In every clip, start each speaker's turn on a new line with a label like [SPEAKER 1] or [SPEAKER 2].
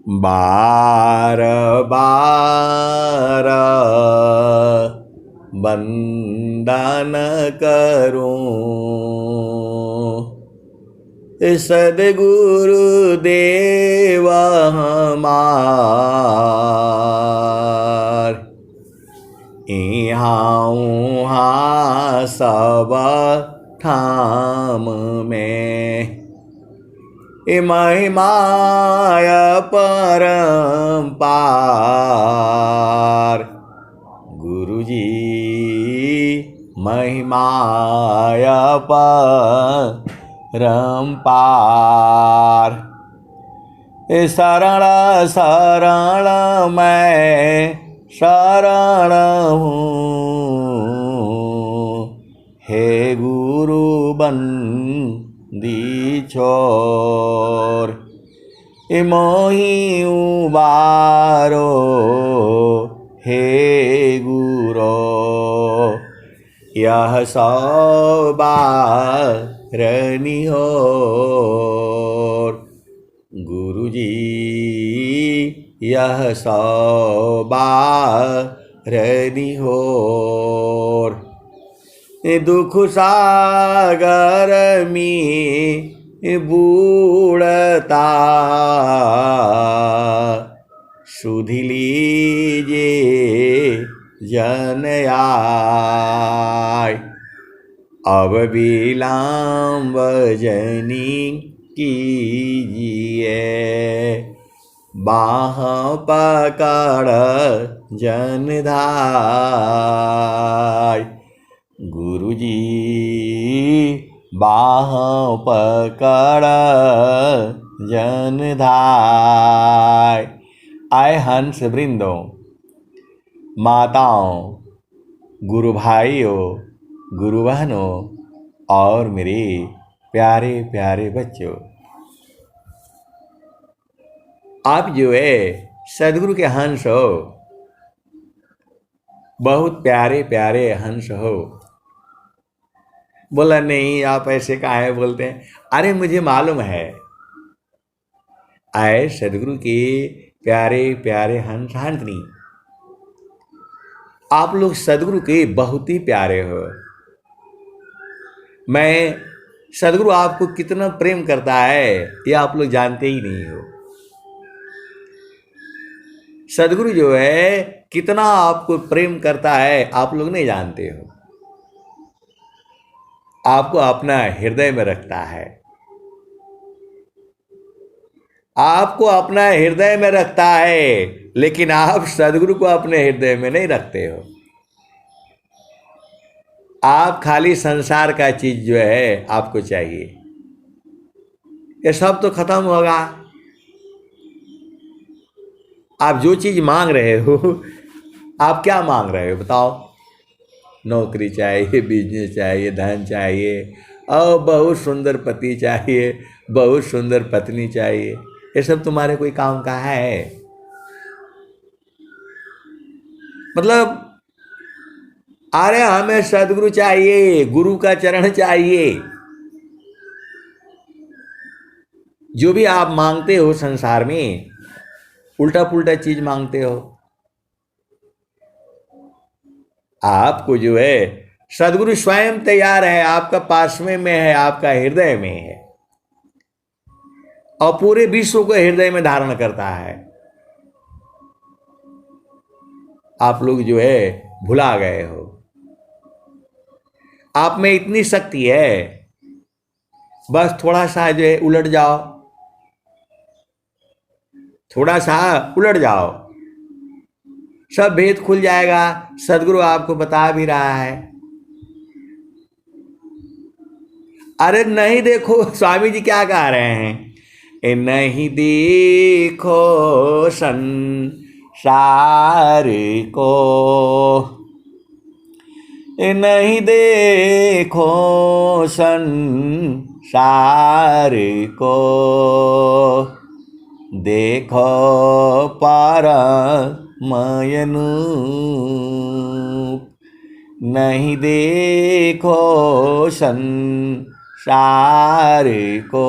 [SPEAKER 1] बार बार वंदन करूं सद्गुरु देव हमार। इहाँ उहाँ सब ठाम में महिमाय परम्पार। गुरुजी महिमाय परम्पार। शरण शरण मैं शरण हूँ हे गुरु बंदी छोर। मोहि उबारो हे गुरो यह सौ बार निहोर। गुरुजी यह सौ बार निहोर। दुख सागर में बूढ़ता सुध लीजिए जन आय। अब विलंब जनी कीजिए बाह पकड़ जन धाय। गुरुजी बाह पकड़ जन धाय। आए हंस वृंदों, माताओं, गुरु भाइयों, गुरु बहनों और मेरे प्यारे प्यारे बच्चों, आप जो है सदगुरु के हंस हो, बहुत प्यारे प्यारे हंस हो। बोला नहीं आप ऐसे काहे बोलते हैं। अरे मुझे मालूम है आए सदगुरु के प्यारे प्यारे हंस हंस नहीं, आप लोग सदगुरु के बहुत ही प्यारे हो। मैं सदगुरु आपको कितना प्रेम करता है ये आप लोग जानते ही नहीं हो। सदगुरु जो है कितना आपको प्रेम करता है आप लोग नहीं जानते हो। आपको अपना हृदय में रखता है, आपको अपना हृदय में रखता है, लेकिन आप सदगुरु को अपने हृदय में नहीं रखते हो। आप खाली संसार का चीज जो है आपको चाहिए, ये सब तो खत्म होगा। आप जो चीज मांग रहे हो, आप क्या मांग रहे हो बताओ। नौकरी चाहिए, बिजनेस चाहिए, धन चाहिए और बहुत सुंदर पति चाहिए, बहुत सुंदर पत्नी चाहिए। ये सब तुम्हारे कोई काम का है? मतलब अरे हमें सदगुरु चाहिए, गुरु का चरण चाहिए। जो भी आप मांगते हो संसार में उल्टा पुल्टा चीज मांगते हो। आपको जो है सदगुरु स्वयं तैयार है, आपका पास में है, आपका हृदय में है और पूरे विश्व को हृदय में धारण करता है। आप लोग जो है भुला गए हो। आप में इतनी शक्ति है, बस थोड़ा सा जो है उलट जाओ, थोड़ा सा उलट जाओ, सब भेद खुल जाएगा। सदगुरु आपको बता भी रहा है। अरे नहीं देखो, स्वामी जी क्या कह रहे हैं, नहीं देखो संसार को, नहीं देखो संसार को, देखो परमयनूप। नहीं देखो संसार को,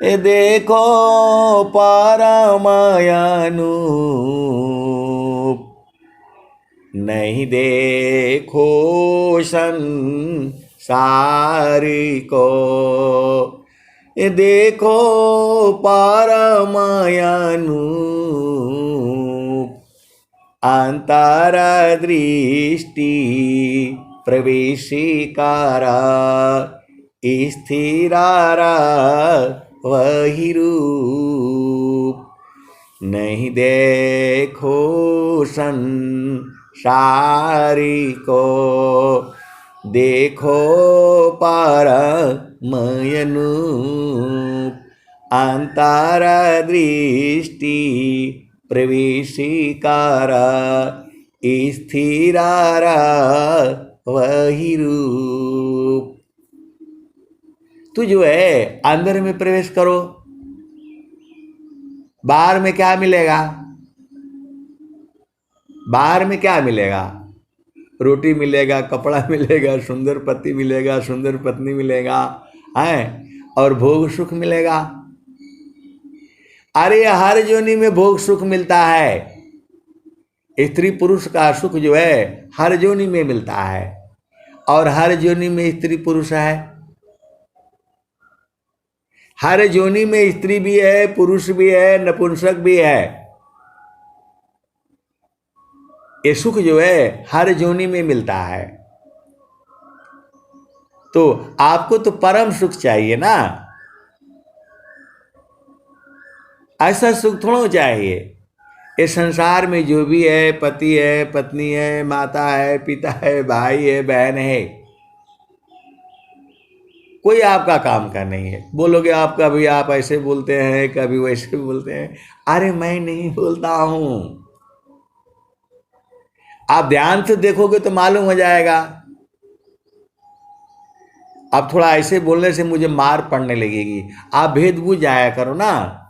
[SPEAKER 1] ए देखो परमयानुप, नहीं देखो संसार को। ए देखो परमयानुप, अंतरदृष्टि प्रवेशिकारा, स्थिरारा वही रूप। नहीं देखो संसार को, देखो परमयनूप, अंतरदृष्टि प्रवेशिकारा, स्थिरारा वही रूप। तू जो है अंदर में प्रवेश करो, बाहर में क्या मिलेगा? बाहर में क्या मिलेगा? रोटी मिलेगा, कपड़ा मिलेगा, सुंदर पति मिलेगा, सुंदर पत्नी मिलेगा, है, और भोग सुख मिलेगा। अरे हर योनि में भोग सुख मिलता है। स्त्री पुरुष का सुख जो है हर योनि में मिलता है, और हर योनि में स्त्री पुरुष है। हर योनि में स्त्री भी है, पुरुष भी है, नपुंसक भी है। ये सुख जो है हर योनि में मिलता है। तो आपको तो परम सुख चाहिए ना, ऐसा सुख थोड़ा चाहिए। इस संसार में जो भी है, पति है, पत्नी है, माता है, पिता है, भाई है, बहन है, कोई आपका काम का नहीं है। बोलोगे आप, कभी आप ऐसे बोलते हैं, कभी वैसे बोलते हैं। अरे मैं नहीं बोलता हूं, आप ध्यान से देखोगे तो मालूम हो जाएगा। अब थोड़ा ऐसे बोलने से मुझे मार पड़ने लगेगी, आप भेद बूझ जाया करो ना।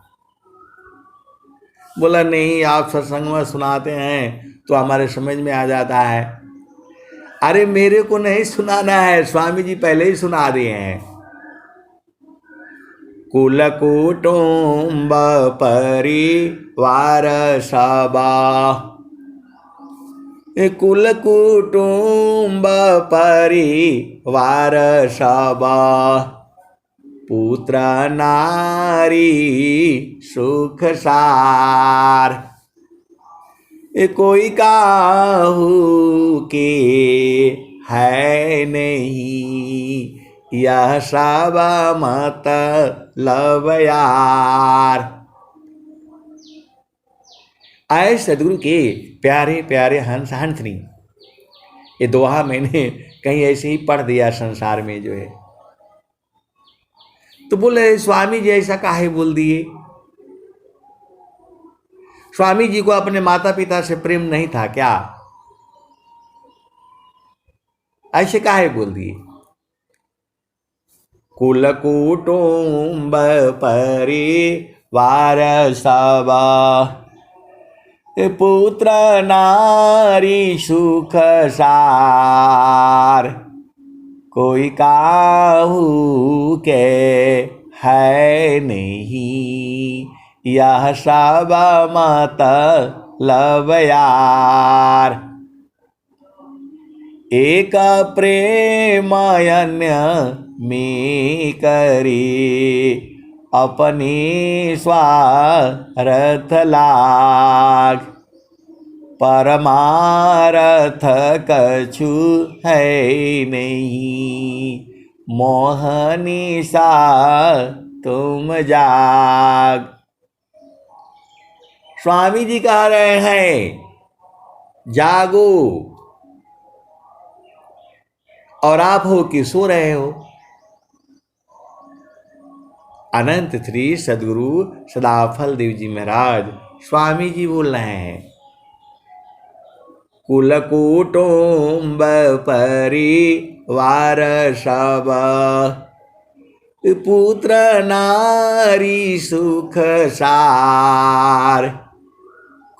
[SPEAKER 1] बोला नहीं, आप सत्संग में सुनाते हैं तो हमारे समझ में आ जाता है। अरे मेरे को नहीं सुनाना है, स्वामी जी पहले ही सुना दिए हैं। कुल कुटुंब परिवार सभा, कुल कुटुंब परिवार सभा, पुत्र नारी सुख सार, कोई काहू के है नहीं, यह सब मतलब यार। आए सदगुरु के प्यारे प्यारे हंस हंसनी, ये दोहा मैंने कहीं ऐसे ही पढ़ दिया संसार में जो है। तो बोले स्वामी जी ऐसा काहे बोल दिए? स्वामी जी को अपने माता पिता से प्रेम नहीं था क्या? ऐसे काहे बोल दिए? कुल कुटुंब परिवार सभा, पुत्र नारी सुख सार, कोई काहू के है नहीं, यह सब मतलब यार। एक प्रेम अन्य में करी, अपने स्वार्थ लाग, परमार्थ कछु है नहीं, मोहनी सा तुम जाग। स्वामी जी कह रहे हैं जागो, और आप हो कि सो रहे हो? अनंत श्री सदगुरु सदाफल देव जी महाराज स्वामी जी बोल रहे हैं। कुल कुटुंब परिवार सब, पुत्र नारी सुख सार,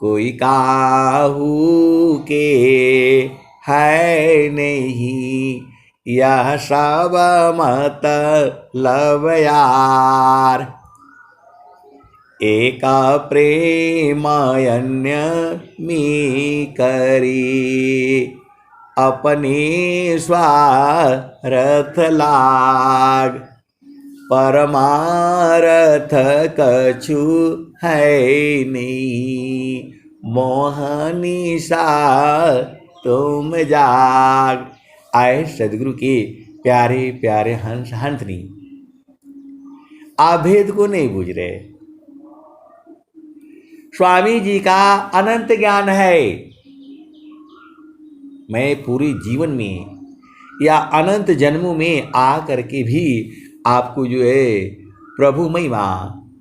[SPEAKER 1] कोई काहू के है नहीं, यह सब मतलब यार। एका प्रेमायन्य मी करी, अपने स्वार्थ लाग, परमारथ कछु है नहीं, मोहनी सा तुम जाग। आए सदगुरु के प्यारे प्यारे हंस हंसनी, आप भेद को नहीं बूझ रहे। स्वामी जी का अनंत ज्ञान है। मैं पूरे जीवन में या अनंत जन्मों में आ करके भी आपको जो है प्रभु महिमा,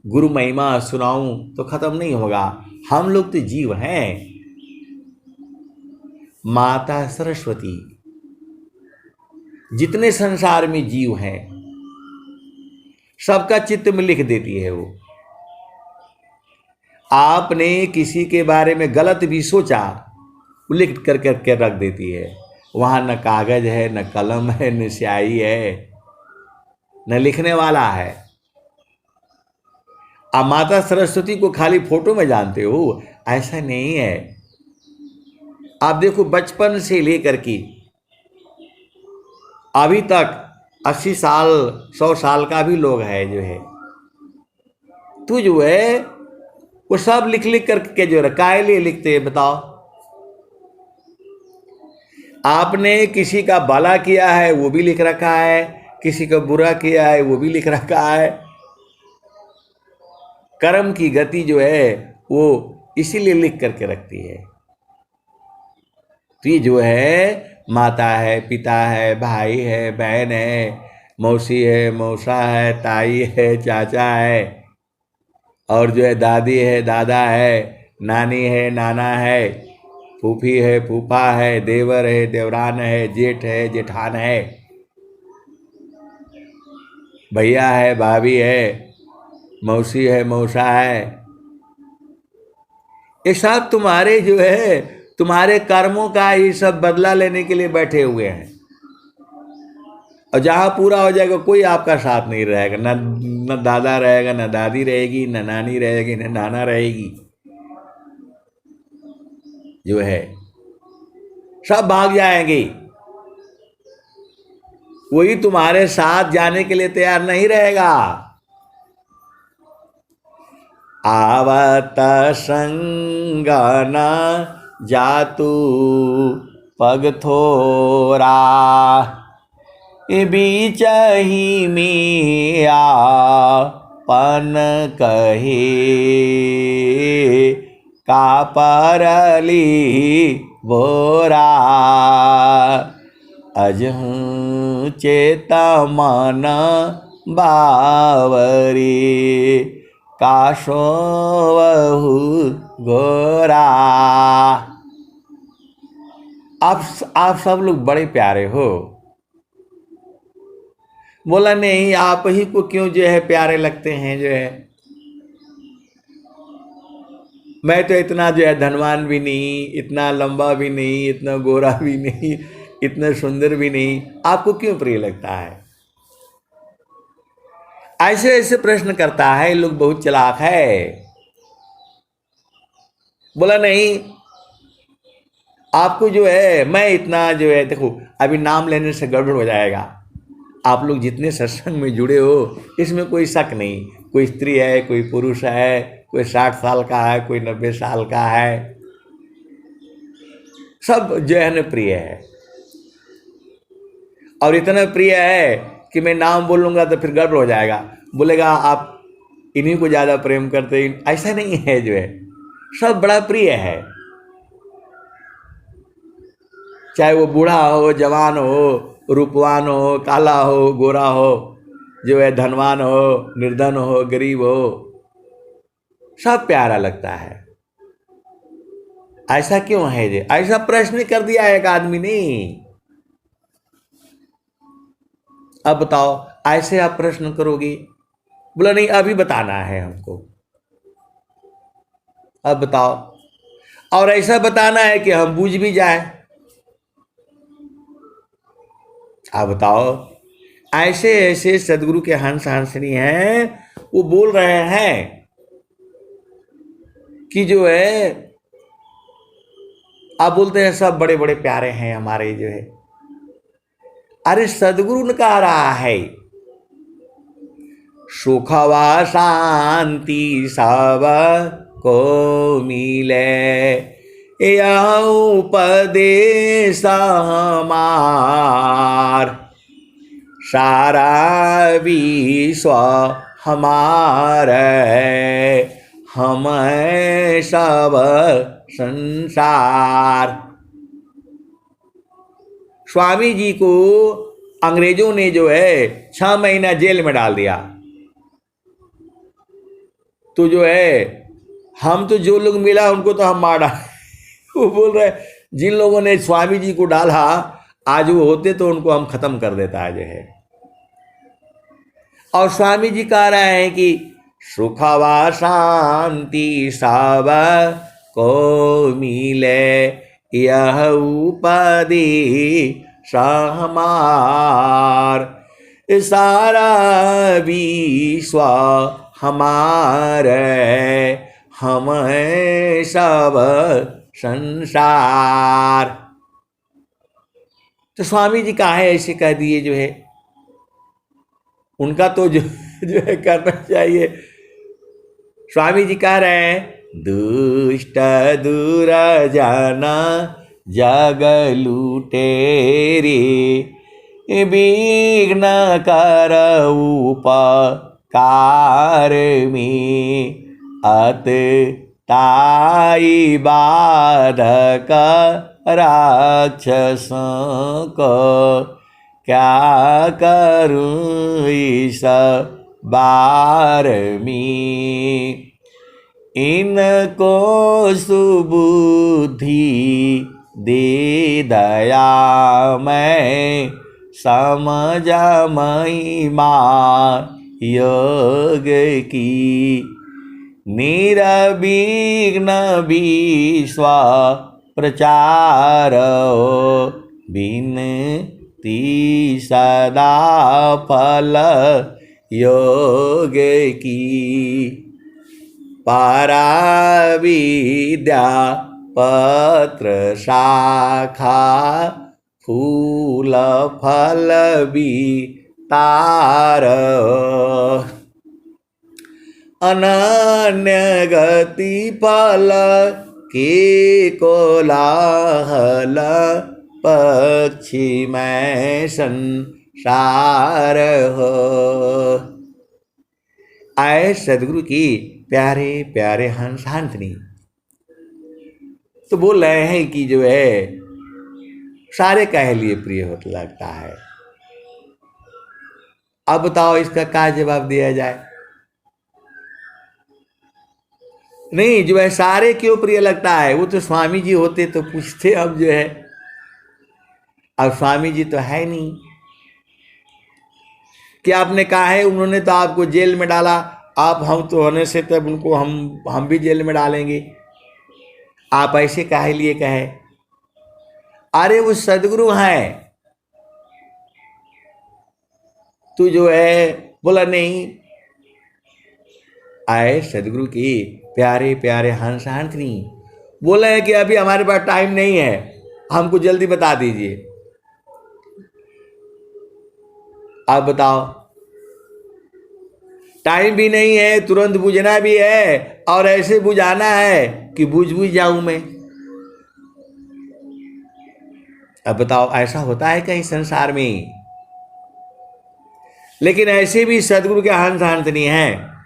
[SPEAKER 1] गुरु महिमा सुनाऊं तो खत्म नहीं होगा। हम लोग तो जीव हैं। माता सरस्वती जितने संसार में जीव हैं सबका चित्त में लिख देती है। वो आपने किसी के बारे में गलत भी सोचा, वो लिख कर करके रख देती है। वहाँ न कागज है, न कलम है, न स्याही है, न लिखने वाला है। आप माता सरस्वती को खाली फोटो में जानते हो, ऐसा नहीं है। आप देखो बचपन से लेकर के अभी तक 80 साल 100 साल का भी लोग है जो है, तू जो है वो सब लिख लिख करके जो है काय लिए लिखते हैं बताओ। आपने किसी का भला किया है वो भी लिख रखा है, किसी का बुरा किया है वो भी लिख रखा है। कर्म की गति जो है वो इसीलिए लिख करके रखती है। तो ये जो है माता है, पिता है, भाई है, बहन है, मौसी है, मौसा है, ताई है, चाचा है, और जो है दादी है, दादा है, नानी है, नाना है, फूफी है, फूफा है, देवर है, देवरान है, जेठ है, जेठान है, भैया है, भाभी है, मौसी है, मौसा है। ये सब तुम्हारे जो है तुम्हारे कर्मों का ही सब बदला लेने के लिए बैठे हुए हैं। और जहाँ पूरा हो जाएगा कोई आपका साथ नहीं रहेगा, न दादा रहेगा, न दादी रहेगी, न नानी रहेगी, न नाना रहेगी। जो है सब भाग जाएंगे। कोई तुम्हारे साथ जाने के लिए तैयार नहीं रहेगा। आवत संग न जातु पग थोरा, बीच ही में आपन कहे, का परली बोरा, अजहूँ चेता मन बावरी, काशो वहु गोरा। आप सब लोग बड़े प्यारे हो। बोला नहीं, आप ही को क्यों जो है प्यारे लगते हैं। जो है मैं तो इतना जो है धनवान भी नहीं, इतना लंबा भी नहीं, इतना गोरा भी नहीं, इतना सुंदर भी नहीं, आपको क्यों प्रिय लगता है। ऐसे ऐसे प्रश्न करता है। लोग बहुत चालाक है। बोला नहीं, आपको जो है मैं इतना जो है, देखो अभी नाम लेने से गड़बड़ हो जाएगा। आप लोग जितने सत्संग में जुड़े हो इसमें कोई शक नहीं, कोई स्त्री है, कोई पुरुष है, कोई 60 साल का है, कोई 90 साल का है, सब जो है न प्रिय है। और इतना प्रिय है कि मैं नाम बोलूँगा तो फिर गड़बड़ हो जाएगा। बोलेगा आप इन्हीं को ज़्यादा प्रेम करते हैं। ऐसा नहीं है। जो है सब बड़ा प्रिय है, चाहे वो बूढ़ा हो, जवान हो, रूपवान हो, काला हो, गोरा हो, जो है धनवान हो, निर्धन हो, गरीब हो, सब प्यारा लगता है। ऐसा क्यों है। जे ऐसा प्रश्न कर दिया एक आदमी ने। अब बताओ ऐसे आप प्रश्न करोगे। बोला नहीं, अभी बताना है हमको। अब बताओ, और ऐसा बताना है कि हम बूझ भी जाए। अब बताओ, ऐसे ऐसे सदगुरु के हंस हंसनी हैं, वो बोल रहे हैं कि जो है आप बोलते हैं सब बड़े बड़े प्यारे हैं हमारे जो है। अरे सदगुरु ने कह रहा है सुख व शांति सब को मिले, यह उपदेश हमार, सारा विश्व हमारा है, हम हैं सब संसार। स्वामी जी को अंग्रेजों ने जो है 6 महीना जेल में डाल दिया। तो जो है हम तो जो लोग मिला उनको तो हम मार डाले। वो बोल रहे जिन लोगों ने स्वामी जी को डाला आज वो होते तो उनको हम खत्म कर देता है जो है। और स्वामी जी कह रहे हैं कि सुख व शांति सब को मिले, यह उपदेश हमार, सारा विश्व हमारे, हम हैं सब संसार। तो स्वामी जी काहे ऐसे कह दिए जो है, उनका तो जो है करना चाहिए। स्वामी जी कह रहे हैं दुष्ट दुर्जन जग लुटेरे, विघ्न कर उपकार में, अतताई बाधक राक्षसों को, क्या करूं इस बार में, इनको सुबुद्धि दे दया मैं, समझ महिमा योग की, निरविघ्न विश्व प्रचार, बिनती सदा फल योग की, पारा विद्या पत्र शाखा, फूल फल वितार, अनन्य गति फल के कोलाहल, पक्षी में संसार हो। आए सदगुरु की प्यारे प्यारे हंस हंसनी तो बोल रहे हैं कि जो है सारे कहे लिए प्रिय होता लगता है। अब बताओ इसका क्या जवाब दिया जाए। नहीं जो है सारे क्यों प्रिय लगता है, वो तो स्वामी जी होते तो पूछते। अब जो है अब स्वामी जी तो है नहीं कि आपने कहा है उन्होंने तो आपको जेल में डाला, आप हम तो होने से तब उनको हम भी जेल में डालेंगे, आप ऐसे काहे लिए कहे। अरे वो सदगुरु हैं। तू जो है बोला नहीं। आए सदगुरु की प्यारे प्यारे हंस हंसनी बोले हैं कि अभी हमारे पास टाइम नहीं है, हमको जल्दी बता दीजिए। आप बताओ, टाइम भी नहीं है, तुरंत बुझना भी है और ऐसे बुझाना है कि बुझ जाऊं मैं। अब बताओ ऐसा होता है कहीं संसार में। लेकिन ऐसे भी सदगुरु के हंस हंसनी हैं।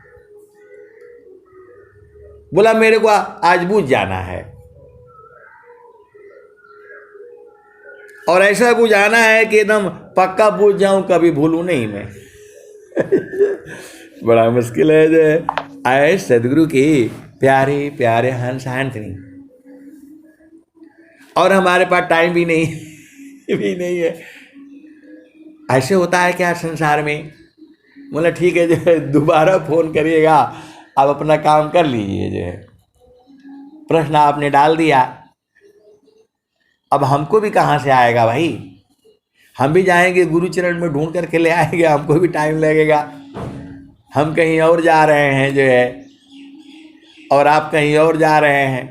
[SPEAKER 1] बोला मेरे को आज बुझ जाना है और ऐसा बुझाना है कि एकदम पक्का बुझ जाऊं, कभी भूलूं नहीं मैं। बड़ा मुश्किल है जो आए सदगुरु की प्यारे प्यारे हंस हंसनी और हमारे पास टाइम भी नहीं है। ऐसे होता है क्या संसार में। बोला ठीक है जो है दोबारा फोन करिएगा, आप अपना काम कर लीजिए। जो है प्रश्न आपने डाल दिया, अब हमको भी कहाँ से आएगा भाई। हम भी जाएंगे गुरु चरण में ढूंढ करके ले आएंगे, हमको भी टाइम लगेगा। हम कहीं और जा रहे हैं जो है। और आप कहीं और जा रहे हैं,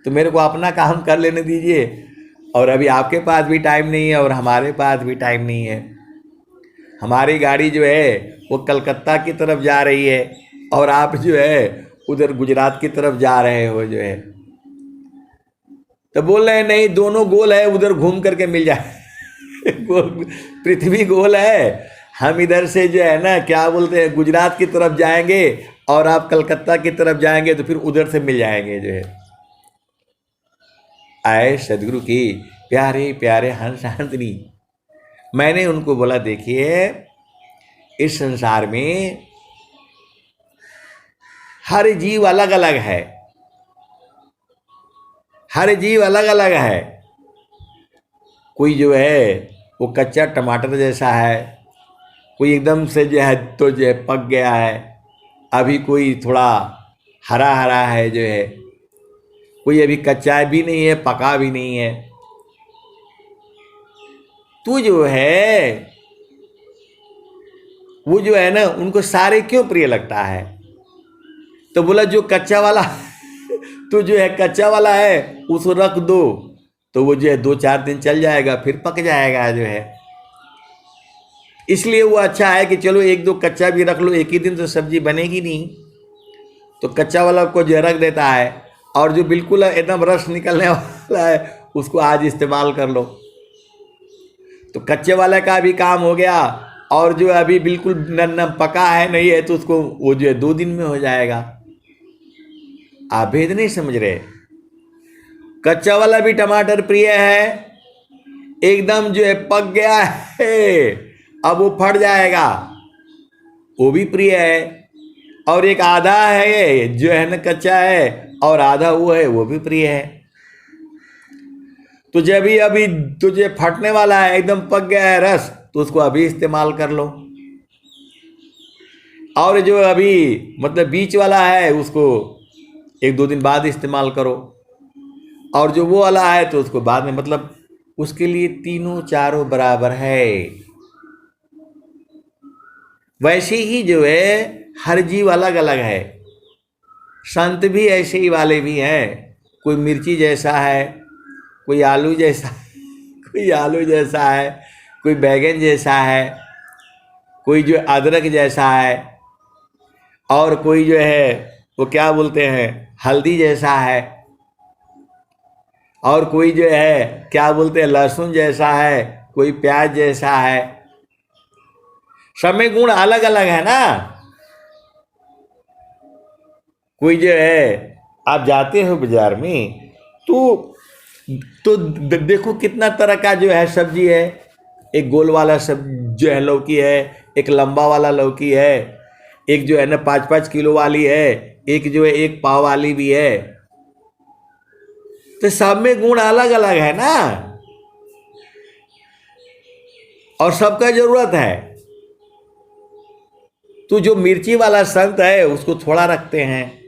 [SPEAKER 1] तो मेरे को अपना काम कर लेने दीजिए। और अभी आपके पास भी टाइम नहीं है और हमारे पास भी टाइम नहीं है। हमारी गाड़ी जो है वो कलकत्ता की तरफ जा रही है और आप जो है उधर गुजरात की तरफ जा रहे हो जो है। तो बोल रहे हैं नहीं, दोनों गोल है, उधर घूम करके मिल जाए। पृथ्वी गोल है, हम इधर से जो है ना क्या बोलते हैं गुजरात की तरफ जाएंगे और आप कलकत्ता की तरफ जाएंगे तो फिर उधर से मिल जाएंगे जो है। आए सदगुरु की प्यारे प्यारे हंस हंसनी। मैंने उनको बोला देखिए, इस संसार में हर जीव अलग अलग है, हर जीव अलग अलग है। कोई जो है वो कच्चा टमाटर जैसा है, कोई एकदम से जो है तो जो है पक गया है, अभी कोई थोड़ा हरा हरा है जो है, कोई अभी कच्चा भी नहीं है पका भी नहीं है। तो जो है वो जो है ना उनको सारे क्यों प्रिय लगता है? तो बोला जो कच्चा वाला तो जो है कच्चा वाला है उसको रख दो तो वो जो है 2-4 दिन चल जाएगा, फिर पक जाएगा जो है। इसलिए वो अच्छा है कि चलो 1-2 कच्चा भी रख लो, एक ही दिन तो सब्जी बनेगी नहीं, तो कच्चा वाला को जो रख देता है और जो बिल्कुल एकदम रस निकलने वाला है उसको आज इस्तेमाल कर लो। तो कच्चे वाले का भी काम हो गया और जो अभी बिल्कुल न पका है नहीं है तो उसको वो जो है 2 दिन में हो जाएगा। आप भेद नहीं समझ रहे। कच्चा वाला भी टमाटर प्रिय है, एकदम जो है पक गया है अब वो फट जाएगा, वो भी प्रिय है। और एक आधा है जो है ना कच्चा है और आधा वो है, वो भी प्रिय है। तो जब भी अभी तुझे फटने वाला है, एकदम पक गया है रस, तो उसको अभी इस्तेमाल कर लो। और जो अभी मतलब बीच वाला है उसको 1-2 दिन बाद इस्तेमाल करो, और जो वो वाला है तो उसको बाद में, मतलब उसके लिए तीनों चारों बराबर है। वैसे ही जो है हर जीव अलग अलग है। संत भी ऐसे ही वाले भी हैं, कोई मिर्ची जैसा है, कोई आलू जैसा कोई आलू जैसा है, कोई बैगन जैसा है, कोई जो अदरक जैसा है, और कोई जो है वो क्या बोलते हैं हल्दी जैसा है, और कोई जो है क्या बोलते हैं लहसुन जैसा है, कोई प्याज जैसा है। सब में गुण अलग अलग है ना। कोई जो है आप जाते हो बाजार में तो देखो कितना तरह का जो है सब्जी है। एक गोल वाला सब जो है लौकी है, एक लंबा वाला लौकी है, एक जो है ना 5-5 किलो वाली है, एक जो है 1 पाव वाली भी है। तो सब में गुण अलग अलग है ना, और सबका जरूरत है। तो जो मिर्ची वाला संत है उसको थोड़ा रखते हैं,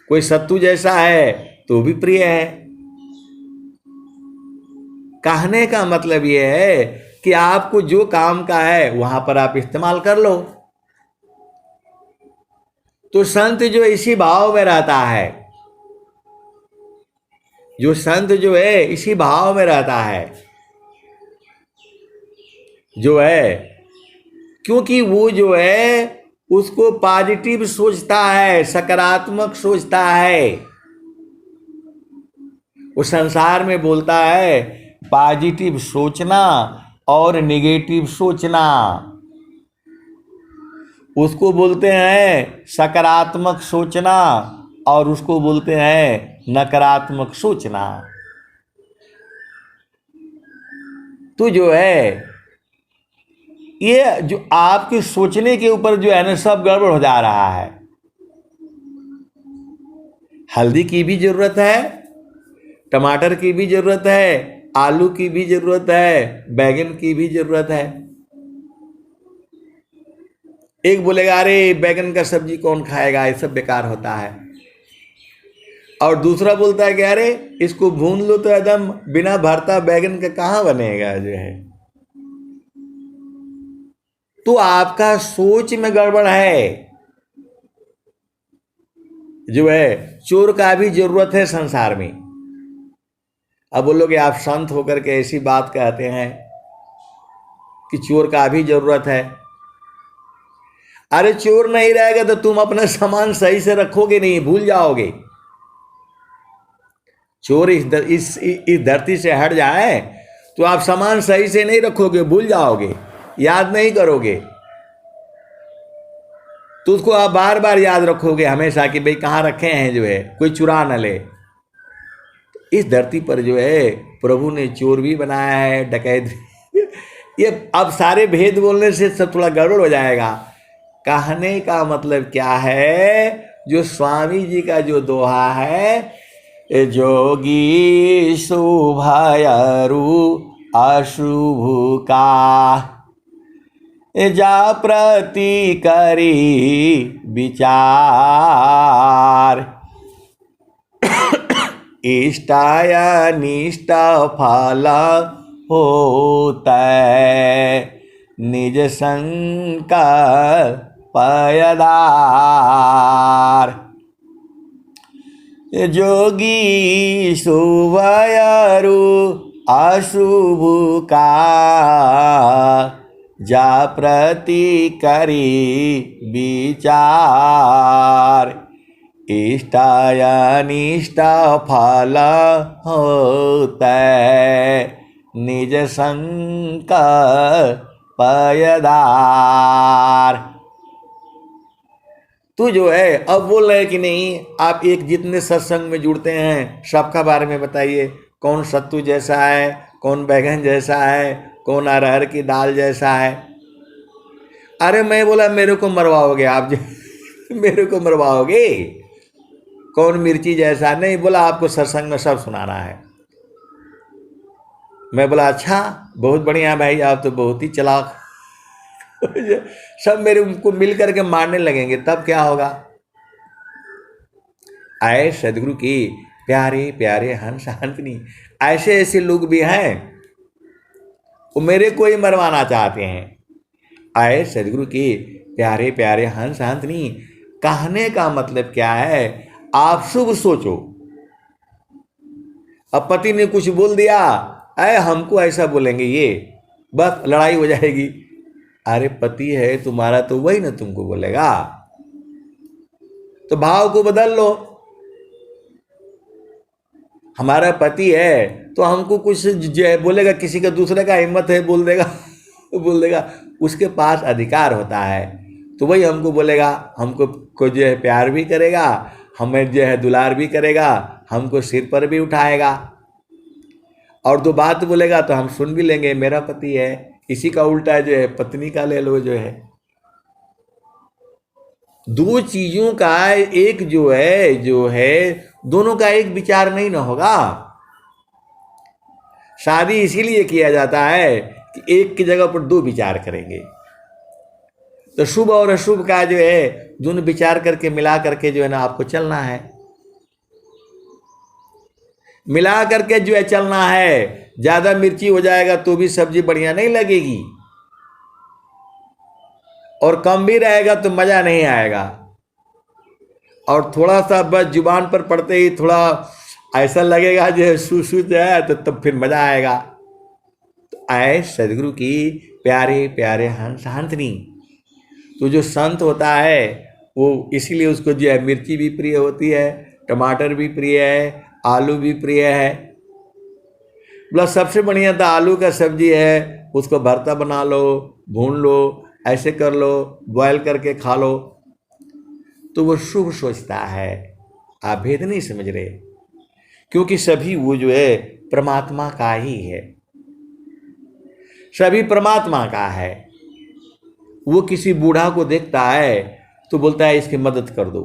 [SPEAKER 1] कोई सत्तू जैसा है तो भी प्रिय है। कहने का मतलब यह है कि आपको जो काम का है वहां पर आप इस्तेमाल कर लो। तो संत जो इसी भाव में रहता है, जो संत जो है इसी भाव में रहता है जो है, क्योंकि वो जो है उसको पॉजिटिव सोचता है, सकारात्मक सोचता है। वो संसार में बोलता है पॉजिटिव सोचना और नेगेटिव सोचना, उसको बोलते हैं सकारात्मक सोचना और उसको बोलते हैं नकारात्मक सोचना। तो जो है ये जो आपके सोचने के ऊपर जो है ना सब गड़बड़ हो जा रहा है। हल्दी की भी जरूरत है, टमाटर की भी जरूरत है, आलू की भी जरूरत है, बैगन की भी जरूरत है। एक बोलेगा अरे बैगन का सब्जी कौन खाएगा, ये सब बेकार होता है, और दूसरा बोलता है कि अरे इसको भून लो तो एकदम बिना भरता बैगन का कहाँ बनेगा जो है। तो आपका सोच में गड़बड़ है। जो है चोर का भी जरूरत है संसार में। अब बोलोगे आप संत होकर के ऐसी बात कहते हैं कि चोर का भी जरूरत है। अरे चोर नहीं रहेगा तो तुम अपना सामान सही से रखोगे नहीं, भूल जाओगे। चोर इस धरती से हट जाए तो आप सामान सही से नहीं रखोगे, भूल जाओगे, याद नहीं करोगे। तो उसको आप बार बार याद रखोगे हमेशा कि भाई कहाँ रखे हैं, जो है कोई चुरा न ले। इस धरती पर जो है प्रभु ने चोर भी बनाया है, डकैत भी। ये अब सारे भेद बोलने से सब थोड़ा गड़बड़ हो जाएगा। कहने का मतलब क्या है, जो स्वामी जी का जो दोहा है, जोगी शुभयरु अशुभ का, जा प्रति करी विचार, इष्टाय निष्ठ फल होता निज संकल्प पयदार। जोगी शुभयरु अशुभ का, जा प्रति करी विचार, इष्टाय अनिष्ट फल होता निज संकल्प पयदार। तू जो है अब बोल रहे कि नहीं, आप एक जितने सत्संग में जुड़ते हैं सबका बारे में बताइए, कौन सत्तू जैसा है, कौन बैगन जैसा है, कौन अरहर की दाल जैसा है। अरे मैं बोला मेरे को मरवाओगे आप मेरे को मरवाओगे, कौन मिर्ची जैसा, नहीं बोला आपको सत्संग में सब सुनाना है। मैं बोला अच्छा बहुत बढ़िया भाई, आप तो बहुत ही चालाक। सब मेरे को मिल करके मारने लगेंगे, तब क्या होगा। आए सदगुरु की प्यारे प्यारे हंस हंसनी, ऐसे ऐसे लोग भी हैं वो मेरे को ही मरवाना चाहते हैं। आए सदगुरु की प्यारे प्यारे हंस हंसनी, कहने का मतलब क्या है, आप शुभ सोचो। अब पति ने कुछ बोल दिया, अरे हमको ऐसा बोलेंगे ये, बस लड़ाई हो जाएगी। अरे पति है तुम्हारा तो वही ना तुमको बोलेगा, तो भाव को बदल लो। हमारा पति है तो हमको कुछ बोलेगा, किसी का दूसरे का हिम्मत है बोल देगा बोल देगा, उसके पास अधिकार होता है, तो वही हमको बोलेगा, हमको को जो है प्यार भी करेगा, हमें जो है दुलार भी करेगा, हमको सिर पर भी उठाएगा, और दो बात बोलेगा तो हम सुन भी लेंगे, मेरा पति है। इसी का उल्टा जो है पत्नी का ले लो, जो है दो चीजों का एक जो है दोनों का एक विचार नहीं ना होगा। शादी इसीलिए किया जाता है कि एक की जगह पर दो विचार करेंगे, तो शुभ और अशुभ का जो है दोनों विचार करके मिला करके जो है ना आपको चलना है, मिला करके जो है चलना है। ज्यादा मिर्ची हो जाएगा तो भी सब्जी बढ़िया नहीं लगेगी, और कम भी रहेगा तो मजा नहीं आएगा, और थोड़ा सा बस जुबान पर पड़ते ही थोड़ा ऐसा लगेगा जो सूसू है, तो तब फिर मजा आएगा। तो आए सदगुरु की प्यारे प्यारे हंस हंसनी, तो जो संत होता है वो इसीलिए उसको जो है मिर्ची भी प्रिय होती है, टमाटर भी प्रिय है, आलू भी प्रिय है। बोला सबसे बढ़िया तो आलू का सब्जी है, उसको भरता बना लो, भून लो, ऐसे कर लो, बॉयल करके खा लो, तो वो शुभ सोचता है। आप भेद नहीं समझ रहे, क्योंकि सभी वो जो है परमात्मा का ही है, सभी परमात्मा का है। वो किसी बूढ़ा को देखता है तो बोलता है इसकी मदद कर दो,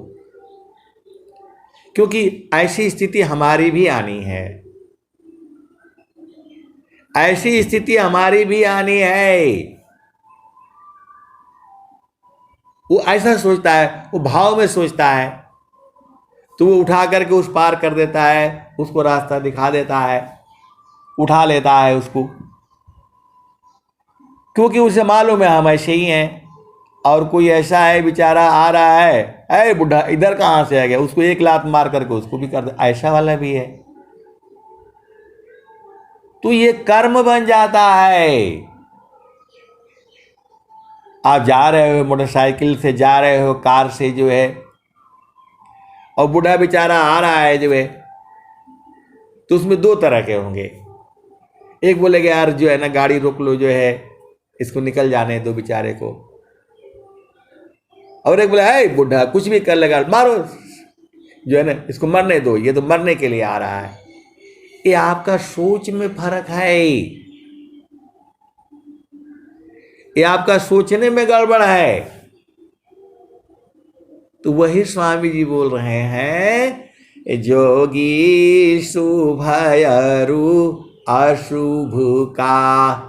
[SPEAKER 1] क्योंकि ऐसी स्थिति हमारी भी आनी है, ऐसी स्थिति हमारी भी आनी है। वो ऐसा सोचता है, वो भाव में सोचता है, तो वो उठा करके उस पार कर देता है, उसको रास्ता दिखा देता है, उठा लेता है उसको, क्योंकि उसे मालूम है हम ऐसे ही हैं, और कोई ऐसा है बेचारा आ रहा है, अरे बुढ़ा इधर कहाँ से आ गया, उसको एक लात मार करके उसको भी कर दे, ऐसा वाला भी है। तो ये कर्म बन जाता है। आप जा रहे हो मोटरसाइकिल से, जा रहे हो कार से जो है, और बूढ़ा बेचारा आ रहा है जो है, तो उसमें दो तरह के होंगे। एक बोलेगा यार जो है ना गाड़ी रोक लो, जो है इसको निकल जाने दो बेचारे को। और एक बोले है बूढ़ा कुछ भी कर लेगा, मारो जो है ना इसको मरने दो, ये तो मरने के लिए आ रहा है। ये आपका सोच में फर्क है, ये आपका सोचने में गड़बड़ है। तो वही स्वामी जी बोल रहे हैं, जोगी शुभयरु अशुभ का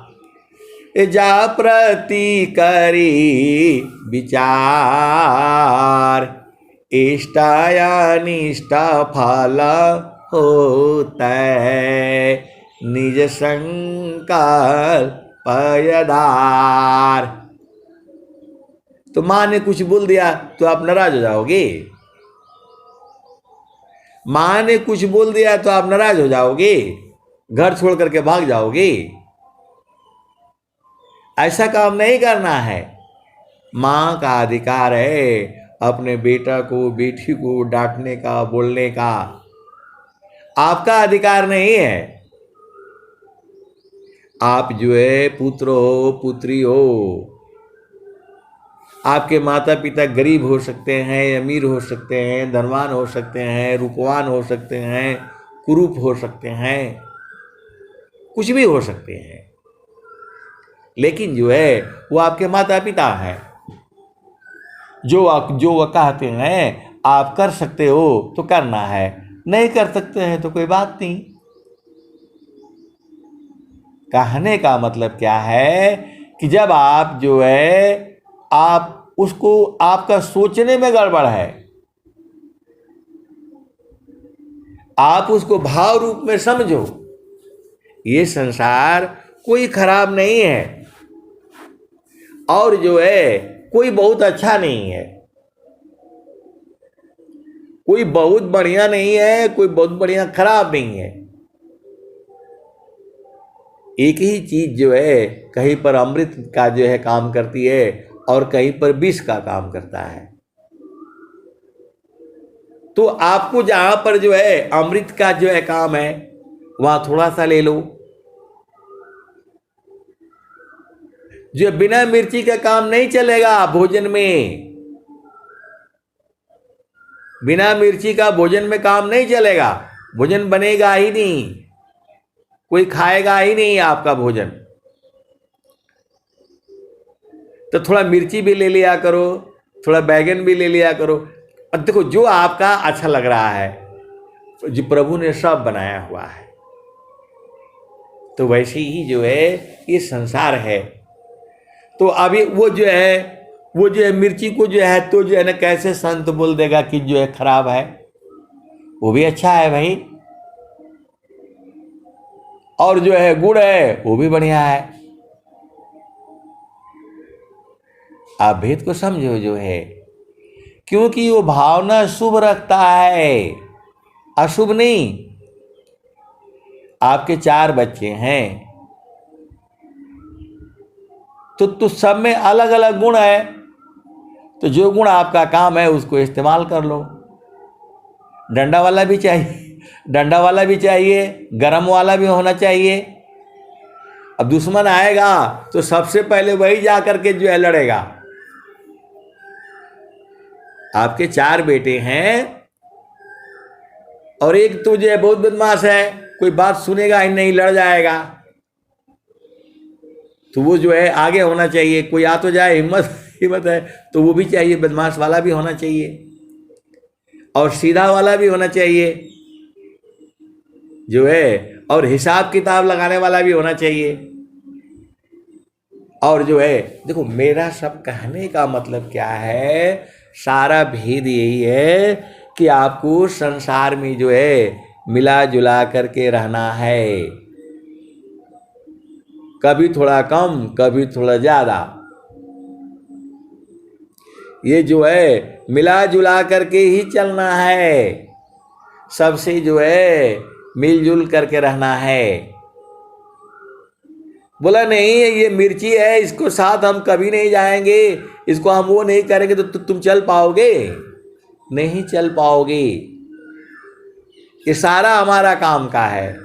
[SPEAKER 1] जा प्रति करी विचार, इष्ट अनिष्ट फल होता है निज संकल्प पयदार। तो माँ ने कुछ बोल दिया तो आप नाराज हो जाओगे, माँ ने कुछ बोल दिया तो आप नाराज हो जाओगे, घर छोड़ करके भाग जाओगे। ऐसा काम नहीं करना है। माँ का अधिकार है अपने बेटा को बेटी को डांटने का, बोलने का, आपका अधिकार नहीं है। आप जो है पुत्र हो पुत्री हो, आपके माता पिता गरीब हो सकते हैं, अमीर हो सकते हैं, धनवान हो सकते हैं, रूपवान हो सकते हैं, कुरूप हो सकते हैं, कुछ भी हो सकते हैं, लेकिन जो है वो आपके माता पिता हैं। जो वो कहते हैं आप कर सकते हो तो करना है, नहीं कर सकते हैं तो कोई बात नहीं। कहने का मतलब क्या है कि जब आप जो है आप उसको, आपका सोचने में गड़बड़ है, आप उसको भाव रूप में समझो। ये संसार कोई खराब नहीं है और जो है कोई बहुत अच्छा नहीं है, कोई बहुत बढ़िया नहीं है, कोई बहुत बढ़िया खराब नहीं है। एक ही चीज जो है कहीं पर अमृत का जो है काम करती है और कहीं पर विष का काम करता है। तो आपको जहां पर जो है अमृत का जो है काम है वहां थोड़ा सा ले लो, जो बिना मिर्ची का काम नहीं चलेगा भोजन में, बिना मिर्ची का भोजन में काम नहीं चलेगा, भोजन बनेगा ही नहीं, कोई खाएगा ही नहीं आपका भोजन। तो थोड़ा मिर्ची भी ले लिया करो, थोड़ा बैगन भी ले लिया करो। अब देखो जो आपका अच्छा लग रहा है, जो प्रभु ने सब बनाया हुआ है, तो वैसे ही जो है ये संसार है। तो अभी वो जो है मिर्ची को जो है तो जो है ना कैसे संत बोल देगा कि जो है खराब है, वो भी अच्छा है भाई। और जो है गुड़ है वो भी बढ़िया है। आप भेद को समझो जो है, क्योंकि वो भावना शुभ रखता है, अशुभ नहीं। आपके 4 बच्चे हैं तो सब में अलग अलग गुण है, तो जो गुण आपका काम है उसको इस्तेमाल कर लो। डंडा वाला भी चाहिए, डंडा वाला भी चाहिए, गरम वाला भी होना चाहिए। अब दुश्मन आएगा तो सबसे पहले वही जा करके जो है लड़ेगा। आपके 4 बेटे हैं और एक तो जो है बहुत बदमाश है, कोई बात सुनेगा ही नहीं, लड़ जाएगा। तो वो जो है आगे होना चाहिए, कोई आ तो जाए, हिम्मत है तो वो भी चाहिए, बदमाश वाला भी होना चाहिए और सीधा वाला भी होना चाहिए जो है, और हिसाब किताब लगाने वाला भी होना चाहिए। और जो है देखो मेरा सब कहने का मतलब क्या है, सारा भेद यही है कि आपको संसार में जो है मिला जुला करके रहना है, कभी थोड़ा कम कभी थोड़ा ज़्यादा। ये जो है मिला जुला करके ही चलना है, सबसे जो है मिलजुल करके रहना है। बोला नहीं ये मिर्ची है, इसको साथ हम कभी नहीं जाएंगे, इसको हम वो नहीं करेंगे तो तुम चल पाओगे? नहीं चल पाओगे। ये सारा हमारा काम का है,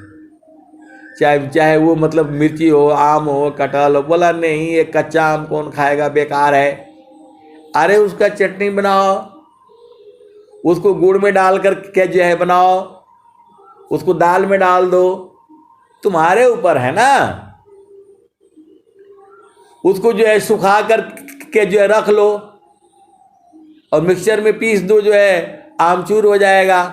[SPEAKER 1] चाहे चाहे वो मतलब मिर्ची हो, आम हो, कटहल हो। बोला नहीं ये कच्चा आम कौन खाएगा, बेकार है। अरे उसका चटनी बनाओ, उसको गुड़ में डाल कर के जो है बनाओ, उसको दाल में डाल दो, तुम्हारे ऊपर है ना। उसको जो है सुखा कर के जो है रख लो और मिक्सचर में पीस दो, जो है आमचूर हो जाएगा।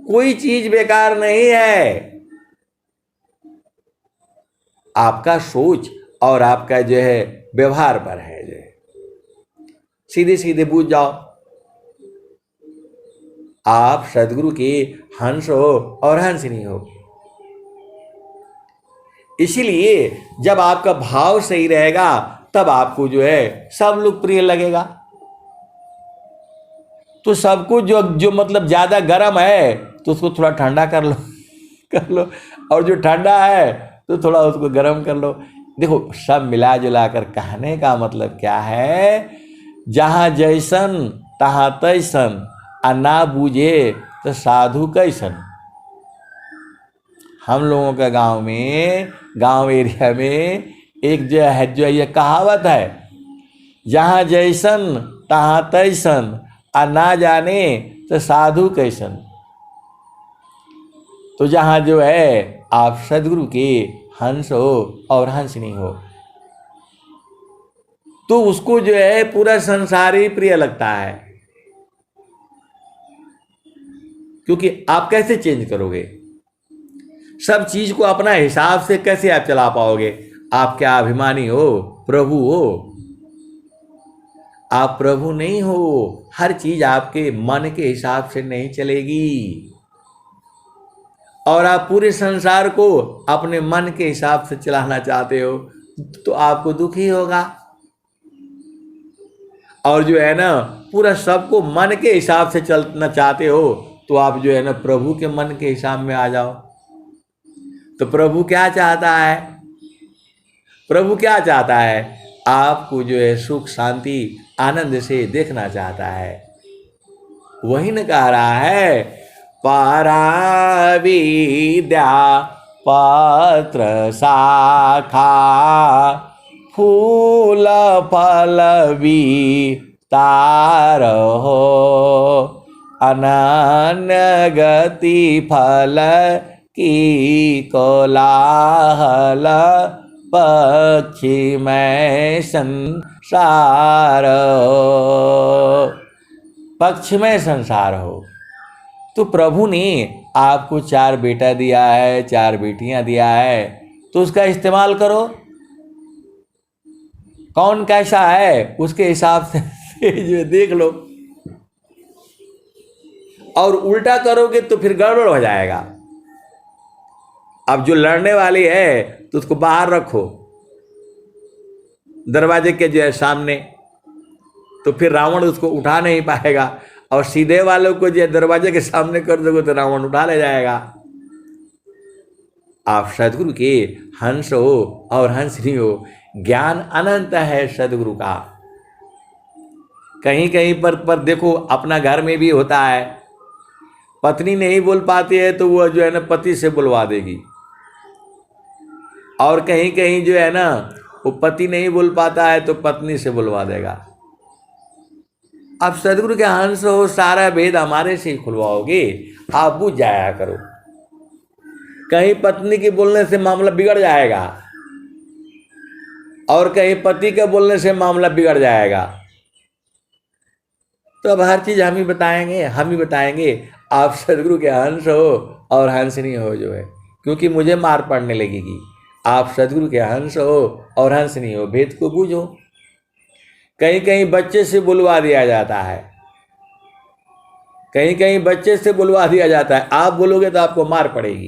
[SPEAKER 1] कोई चीज बेकार नहीं है। आपका सोच और आपका जो है व्यवहार पर है। जो है सीधे सीधे बूझ जाओ, आप सदगुरु के हंस हो और हंसनी हो। इसीलिए जब आपका भाव सही रहेगा तब आपको जो है सब लोग प्रिय लगेगा। तो सबको जो मतलब ज्यादा गर्म है तो उसको थोड़ा ठंडा कर लो और जो ठंडा है तो थोड़ा उसको गर्म कर लो। देखो सब मिला जुला कर कहने का मतलब क्या है, जहाँ जैसन तहाँ तैसन, आ ना बूझे तो साधु कैसन। हम लोगों का गांव एरिया में एक जो है ये कहावत है, जहाँ जैसन तहाँ तैसन, आ ना जाने तो साधु कैसन। तो जहाँ जो है आप सदगुरु के हंस हो और हंसनी हो तो उसको जो है पूरा संसार ही प्रिय लगता है। क्योंकि आप कैसे चेंज करोगे, सब चीज को अपना हिसाब से कैसे आप चला पाओगे। आप क्या अभिमानी हो, प्रभु हो? आप प्रभु नहीं हो। हर चीज आपके मन के हिसाब से नहीं चलेगी और आप पूरे संसार को अपने मन के हिसाब से चलाना चाहते हो तो आपको दुख ही होगा। और जो है ना पूरा सबको मन के हिसाब से चलना चाहते हो तो आप जो है ना प्रभु के मन के हिसाब में आ जाओ। तो प्रभु क्या चाहता है? प्रभु क्या चाहता है? आपको जो है सुख शांति आनंद से देखना चाहता है। वही न कह रहा है, परा विद्या पत्र शाखा फूल फल विस्तार हो, अनन्य गति फल की कोलाहल पक्षी में संसार हो। पक्ष में संसार हो। तो प्रभु ने आपको 4 बेटा दिया है, 4 बेटियां दिया है, तो उसका इस्तेमाल करो। कौन कैसा है उसके हिसाब से जो देख लो। और उल्टा करोगे तो फिर गड़बड़ हो जाएगा। अब जो लड़ने वाली है तो उसको बाहर रखो दरवाजे के जो है सामने, तो फिर रावण उसको उठा नहीं पाएगा। और सीधे वालों को जो दरवाजे के सामने कर दोगे तो रावण उठा ले जाएगा। आप सदगुरु के हंस हो और हंसनी हो। ज्ञान अनंत है सदगुरु का। कहीं कहीं पर देखो अपना घर में भी होता है, पत्नी नहीं बोल पाती है तो वह जो है ना पति से बुलवा देगी। और कहीं कहीं जो है ना वो पति नहीं बोल पाता है तो पत्नी से बुलवा देगा। अब सदगुरु के हंस हो, सारा भेद हमारे से ही खुलवाओगे, आप बुझ जाया करो। कहीं पत्नी के बोलने से मामला बिगड़ जाएगा और कहीं पति के बोलने से मामला बिगड़ जाएगा। तो अब हर चीज हम ही बताएंगे। आप सदगुरु के हंस हो और हंसनी हो जो है, क्योंकि मुझे मार पड़ने लगेगी। आप सदगुरु के हंस हो और हंसनी हो, भेद को बूझो। कहीं कहीं बच्चे से बुलवा दिया जाता है, कहीं कहीं बच्चे से बुलवा दिया जाता है। आप बोलोगे तो आपको मार पड़ेगी।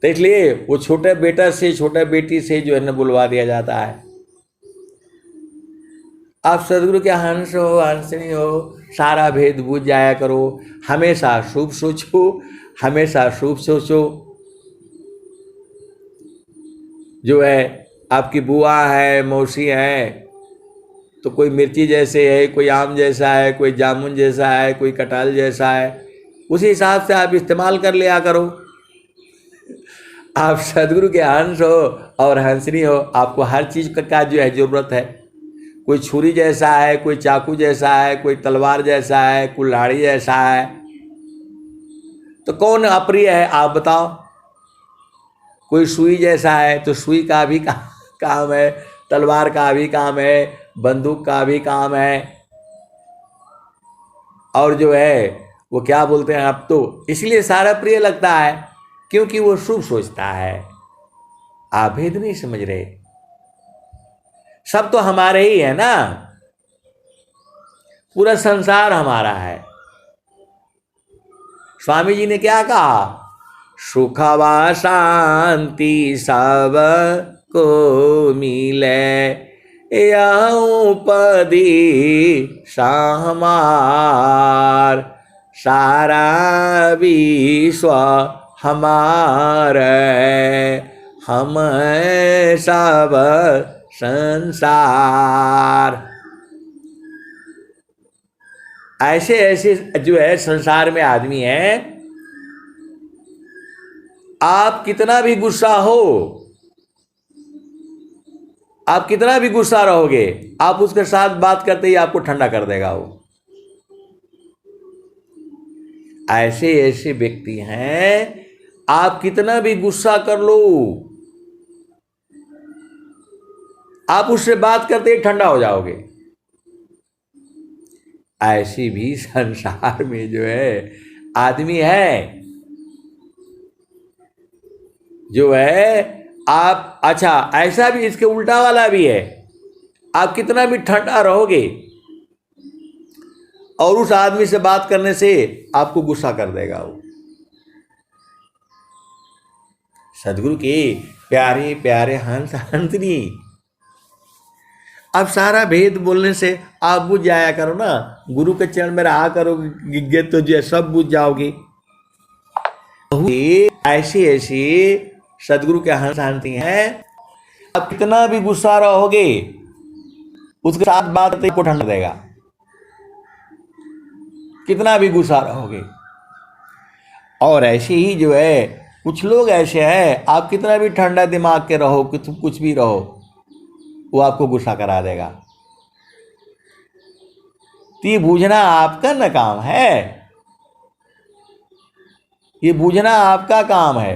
[SPEAKER 1] तो इसलिए वो छोटे बेटा से छोटा बेटी से जो है ना बुलवा दिया जाता है। आप सदगुरु के हंस हो, हंसनी हो, सारा भेद बूझ जाया करो, हमेशा शुभ सोचो, हमेशा शुभ सोचो। जो है आपकी बुआ है, मौसी है, तो कोई मिर्ची जैसे है, कोई आम जैसा है, कोई जामुन जैसा है, कोई कटहल जैसा है, उसी हिसाब से आप इस्तेमाल कर लिया करो। आप सदगुरु के हंस हो और हंसनी हो, आपको हर चीज़ का जो है ज़रूरत है। कोई छुरी जैसा है, कोई चाकू जैसा है, कोई तलवार जैसा है, कुल्हाड़ी जैसा है, तो कौन अप्रिय है आप बताओ। कोई सुई जैसा है तो सुई का भी काम है, तलवार का भी काम है, बंदूक का भी काम है, और जो है वो क्या बोलते हैं आप, तो इसलिए सारा प्रिय लगता है क्योंकि वो शुभ सोचता है। आप भेद नहीं समझ रहे, सब तो हमारे ही है ना, पूरा संसार हमारा है। स्वामी जी ने क्या कहा, सुखवा शांति सब को मिले, यऊ पदी हमार, सारा विश्व हमारे, हम सब संसार। ऐसे ऐसे जो है संसार में आदमी है, आप कितना भी गुस्सा हो, आप कितना भी गुस्सा रहोगे, आप उसके साथ बात करते ही आपको ठंडा कर देगा वो। ऐसे ऐसे व्यक्ति हैं, आप कितना भी गुस्सा कर लो, आप उससे बात करते ही ठंडा हो जाओगे। ऐसी भी संसार में जो है आदमी है, जो है आप, अच्छा ऐसा भी, इसके उल्टा वाला भी है, आप कितना भी ठंडा रहोगे और उस आदमी से बात करने से आपको गुस्सा कर देगा वो। सदगुरु के प्यारे प्यारे हंस हंसनी, अब सारा भेद बोलने से आप बुझ जाया करो ना, गुरु के चरण में रहा करोगे तो जो सब बुझ जाओगे। ऐसी ऐसी सदगुरु के हंस हंसनी है, आप कितना भी गुस्सा रहोगे उसके साथ बात को ठंडा देगा, कितना भी गुस्सा रहोगे। और ऐसे ही जो है कुछ लोग ऐसे हैं, आप कितना भी ठंडा दिमाग के रहो, कुछ भी रहो, वो आपको गुस्सा करा देगा। तो ये बूझना आपका न काम है, ये बूझना आपका काम है।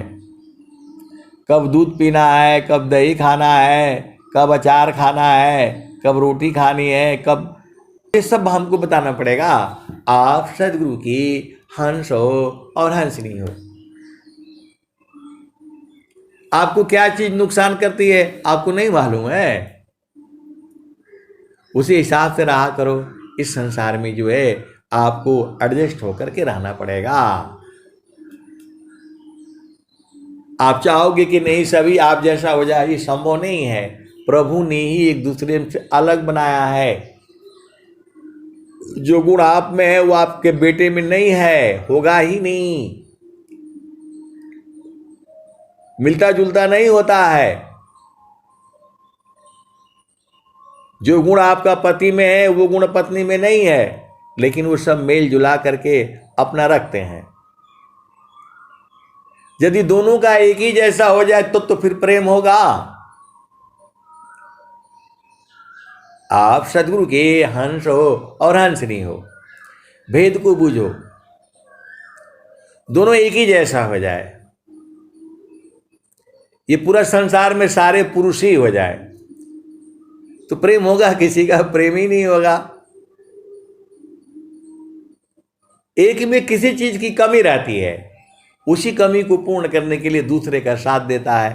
[SPEAKER 1] कब दूध पीना है, कब दही खाना है, कब अचार खाना है, कब रोटी खानी है, कब, ये सब हमको बताना पड़ेगा। आप सदगुरु की हंस हो और हंसनी हो। आपको क्या चीज नुकसान करती है आपको नहीं मालूम है, उसी हिसाब से रहा करो। इस संसार में जो है आपको एडजस्ट होकर के रहना पड़ेगा। आप चाहोगे कि नहीं सभी आप जैसा हो जाए, ये संभव नहीं है। प्रभु ने ही एक दूसरे से अलग बनाया है। जो गुण आप में है वो आपके बेटे में नहीं है, होगा ही नहीं, मिलता जुलता नहीं होता है। जो गुण आपका पति में है वो गुण पत्नी में नहीं है, लेकिन वो सब मेल जुला करके अपना रखते हैं। यदि दोनों का एक ही जैसा हो जाए तो फिर प्रेम होगा। आप सदगुरु के हंस हो और हंसनी हो, भेद को बूझो, दोनों एक ही जैसा हो जाए, ये पूरा संसार में सारे पुरुष ही हो जाए तो प्रेम होगा, किसी का प्रेम ही नहीं होगा। एक में किसी चीज की कमी रहती है, उसी कमी को पूर्ण करने के लिए दूसरे का साथ देता है।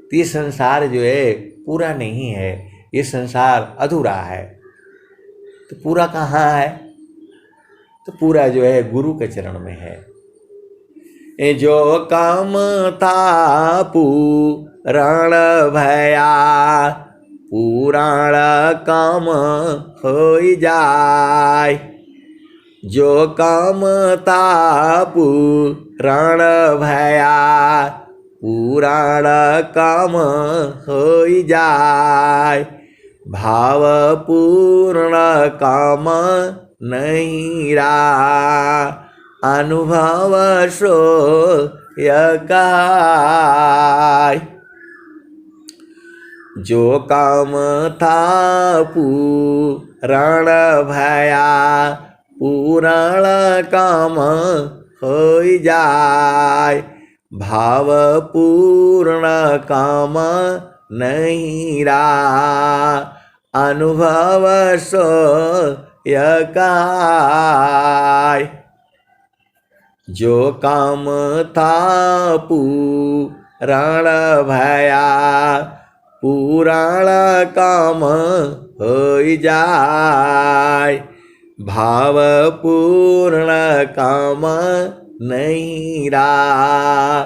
[SPEAKER 1] तो ये संसार जो है पूरा नहीं है, ये संसार अधूरा है। तो पूरा कहाँ है, तो पूरा जो है गुरु के चरण में है। जो काम था पूरण भया, पुराण काम होई जाय। जो काम था पुराण भया, पुराण काम होई जाय। भाव पूर्ण काम नहीं रहा, अनुभव सो यकाय। जो काम था पुराण भया, पुराण काम होई जाय। भाव पूर्ण काम नहीं रहा, अनुभव सो यकाय। जो काम था पुराण भया, पुराण काम होई जाय। भाव पूर्ण काम नहीं रहा,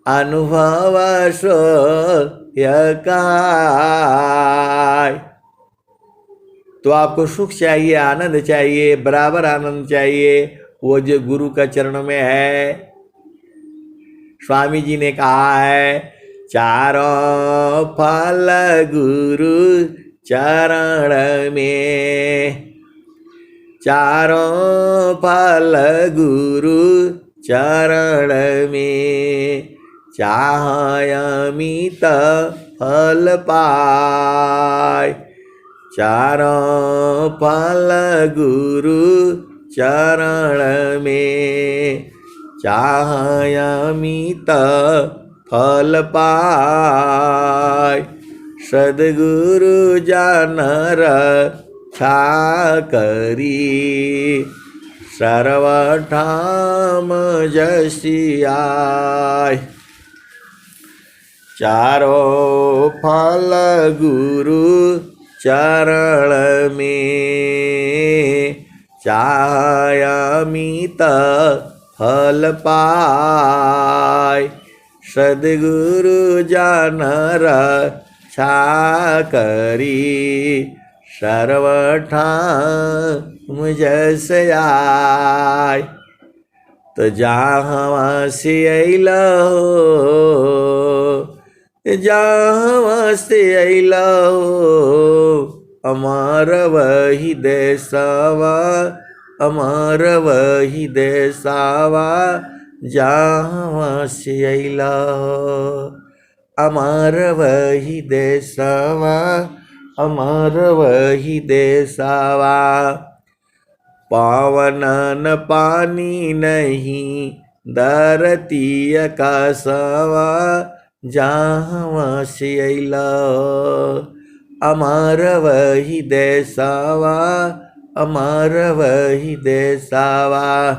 [SPEAKER 1] अनुभव सो यकाय। तो आपको सुख चाहिए, आनंद चाहिए, बराबर आनंद चाहिए, वो जो गुरु का चरण में है। स्वामी जी ने कहा है, चारों फल गुरु चरण में, चारों फल गुरु चरण में, चाहे अमित फल पाय। चारों फल गुरु चरण में, चाहे अमित फल पाय। सद्गुरु जन रक्षा करी, सर्वठाम जसियाय। चारों फल गुरु चरण में, चाहे अमित फल पाय। सद्गुरु जन रक्षा करी, सर्वठाम जसियाय। तो जहाँ से अइला हो, जहाँ से अइला हो, अमर वही देशवा, अमर वही देशवा। जहाँ से अइला हो, अमर वही देशवा, अमर वही देशवा। पावन न पानी नहीं धरती आकाशवा, जहाँ से अइला अमर वही देशवा, अमर वही देशवा।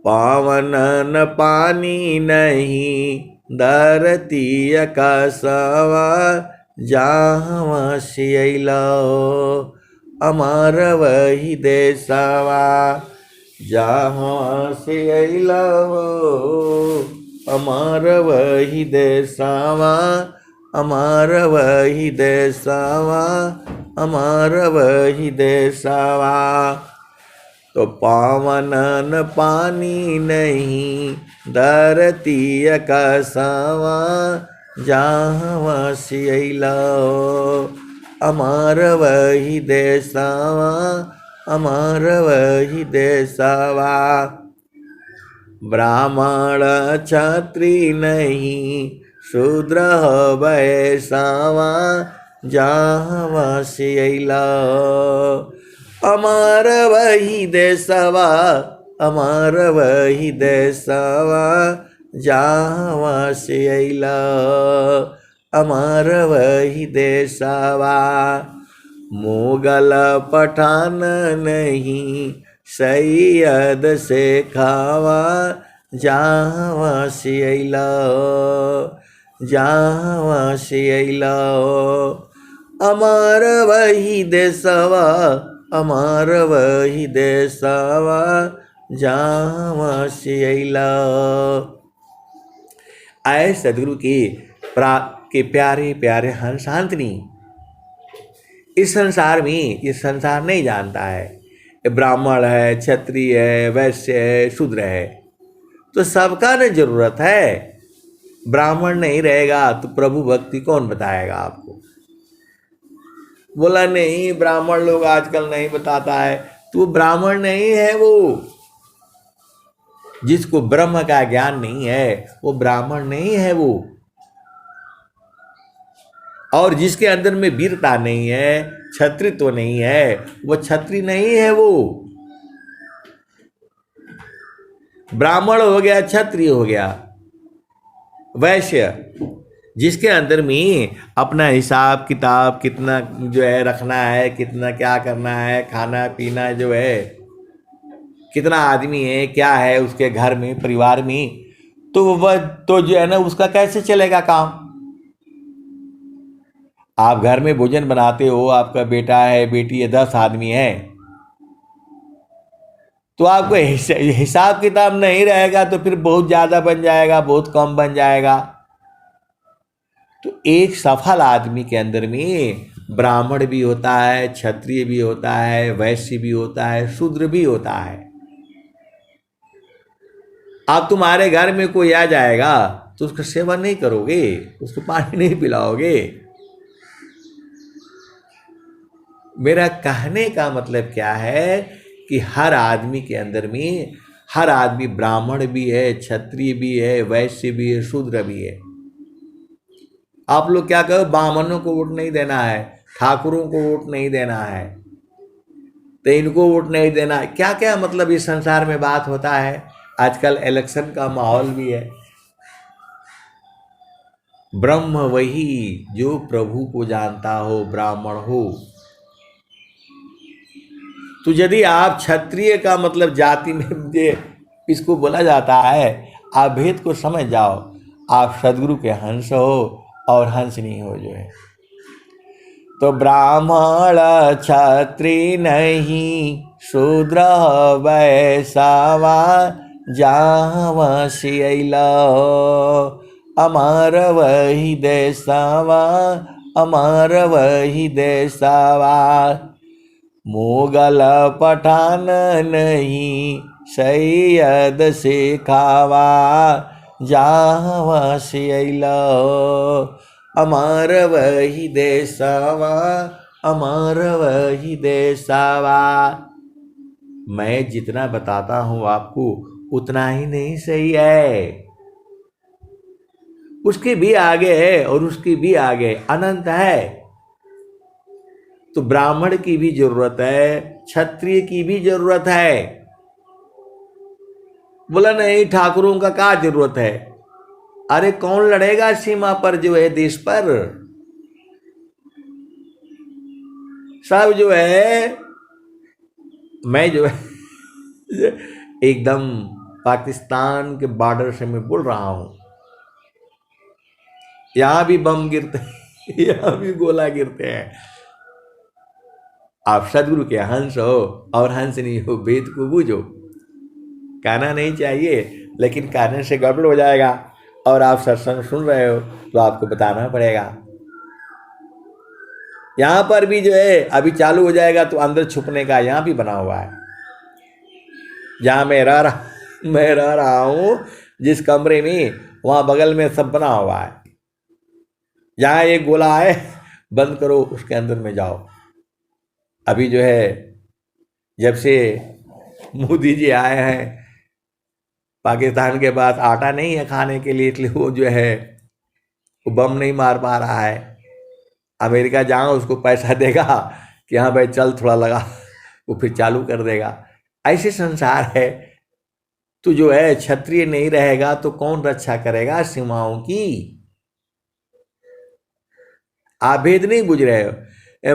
[SPEAKER 1] पावन न पानी नहीं धरती आकाशवा, जहाँ से अइला अमर वही देशवा। जहाँ से अइला अमर वही देशवा, अमर वही देशवा, अमर वही देशवा। तो पावन न पानी नहीं धरती आकाशवा, जहाँ से अइला अमर वही देशवा, अमर वही देशवा। ब्राह्मण क्षत्रि नहीं शूद्र वैश्यवा, जहाँ से अइला अमर वही देशवा, अमर वही देशवा। जहाँ से अइला अमर वही देशवा। मुगल पठान नहीं सैयद से खावा, जहाँ से अइला जहाँ से अइला अमर वही देशवा, अमर वही देशवा। जहाँ से अइला। आए सदगुरु की कि प्यारे प्यारे हंस शांतनी, इस संसार में ये संसार नहीं जानता है ये ब्राह्मण है, क्षत्रिय है, वैश्य है, शूद्र है, तो सबका न जरूरत है। ब्राह्मण नहीं रहेगा तो प्रभु भक्ति कौन बताएगा आपको? बोला नहीं, ब्राह्मण लोग आजकल नहीं बताता है, तो वो ब्राह्मण नहीं है। वो जिसको ब्रह्म का ज्ञान नहीं है वो ब्राह्मण नहीं है वो। और जिसके अंदर में वीरता नहीं है, क्षत्रित्व नहीं है, वो क्षत्रिय नहीं है। वो ब्राह्मण हो गया, क्षत्रिय हो गया, वैश्य, जिसके अंदर में अपना हिसाब किताब कितना जो है रखना है, कितना क्या करना है, खाना पीना जो है, कितना आदमी है, क्या है उसके घर में, परिवार में, तो वह तो जो है ना उसका कैसे चलेगा काम? आप घर में भोजन बनाते हो, आपका बेटा है, बेटी है, 10 आदमी है, तो आपको हिसाब किताब नहीं रहेगा तो फिर बहुत ज़्यादा बन जाएगा, बहुत कम बन जाएगा। तो एक सफल आदमी के अंदर में ब्राह्मण भी होता है, क्षत्रिय भी होता है, वैश्य भी होता है, शूद्र भी होता है। आप तुम्हारे घर में कोई आ जाएगा तो उसका सेवा नहीं करोगे, उसको पानी नहीं पिलाओगे। मेरा कहने का मतलब क्या है कि हर आदमी के अंदर में, हर आदमी ब्राह्मण भी है, क्षत्रिय भी है, वैश्य भी है, शूद्र भी है। आप लोग क्या कहो, ब्राह्मणों को वोट नहीं देना है, ठाकुरों को वोट नहीं देना है, तो इनको वोट नहीं देना है, क्या क्या मतलब इस संसार में बात होता है। आजकल इलेक्शन का माहौल भी है। ब्रह्म वही जो प्रभु को जानता हो, ब्राह्मण हो। तो यदि आप क्षत्रिय का मतलब जाति में इसको बोला जाता है, आप भेद को समझ जाओ, आप सदगुरु के हंस हो और हंसनी हो जो है। तो ब्राह्मण क्षत्रिय नहीं, शूद्र वैसावा, जहाँ शिला अमर वही देसावा, अमर वही देसावा। मुगल पठान नहीं, सैयद सिखावा, जहाँ शिला अमर वही देसावा, अमर वही देसावा। मैं जितना बताता हूँ आपको उतना ही नहीं सही है, उसके भी आगे है और उसके भी आगे अनंत है। तो ब्राह्मण की भी जरूरत है, क्षत्रिय की भी जरूरत है। बोला नहीं, ठाकुरों का क्या जरूरत है? अरे कौन लड़ेगा सीमा पर जो है, देश पर? सब जो है, मैं जो है एकदम पाकिस्तान के बॉर्डर से मैं बोल रहा हूं, यहां भी बम गिरते हैं, यहां भी गोला गिरते हैं। आप सदगुरु के हंस हो और हंस नहीं हो, वेद को बूझो। कहना नहीं चाहिए, लेकिन कहने से गड़बड़ हो जाएगा। और आप सत्संग सुन रहे हो तो आपको बताना पड़ेगा। यहां पर भी जो है अभी चालू हो जाएगा तो अंदर छुपने का यहां भी बना हुआ है। जहां मैं रह रहा हूं जिस कमरे में, वहां बगल में सब बना हुआ है। जहां एक गोला है, बंद करो, उसके अंदर में जाओ। अभी जो है जब से मोदी जी आए हैं, पाकिस्तान के पास आटा नहीं है खाने के लिए, इसलिए वो जो है वो बम नहीं मार पा रहा है। अमेरिका जहाँ उसको पैसा देगा कि हाँ भाई चल थोड़ा लगा, वो फिर चालू कर देगा। ऐसे संसार है। तो जो है क्षत्रिय नहीं रहेगा तो कौन रक्षा करेगा सीमाओं की? आप भेद नहीं बुझ रहे हो।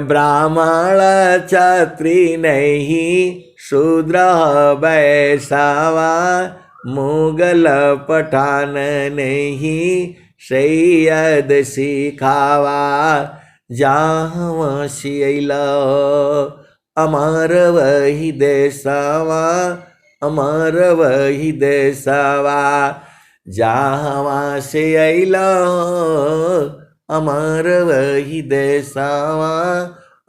[SPEAKER 1] ब्राह्मण क्षत्रिय नहीं, शूद्र वैसावा, मुगल पठान नहीं, सैयद सिखावा, जहाँ शिला अमर वही देसावा, अमर वही देसावा। जहाँ से अला अमर वही देसावा,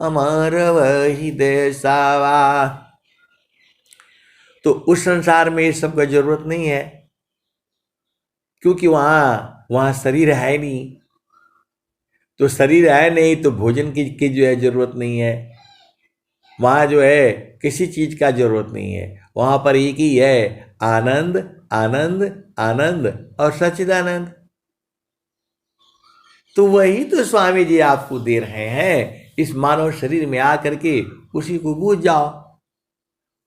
[SPEAKER 1] अमर वही देसावा। तो उस संसार में इस सब का जरूरत नहीं है, क्योंकि वहां शरीर है नहीं। तो शरीर है नहीं तो भोजन की जो है जरूरत नहीं है। वहां जो है किसी चीज का जरूरत नहीं है। वहां पर एक ही है, आनंद आनंद आनंद और सच्चिदानंद। तो वही तो स्वामी जी आपको दे रहे हैं, इस मानव शरीर में आकर के उसी को बूझ जाओ।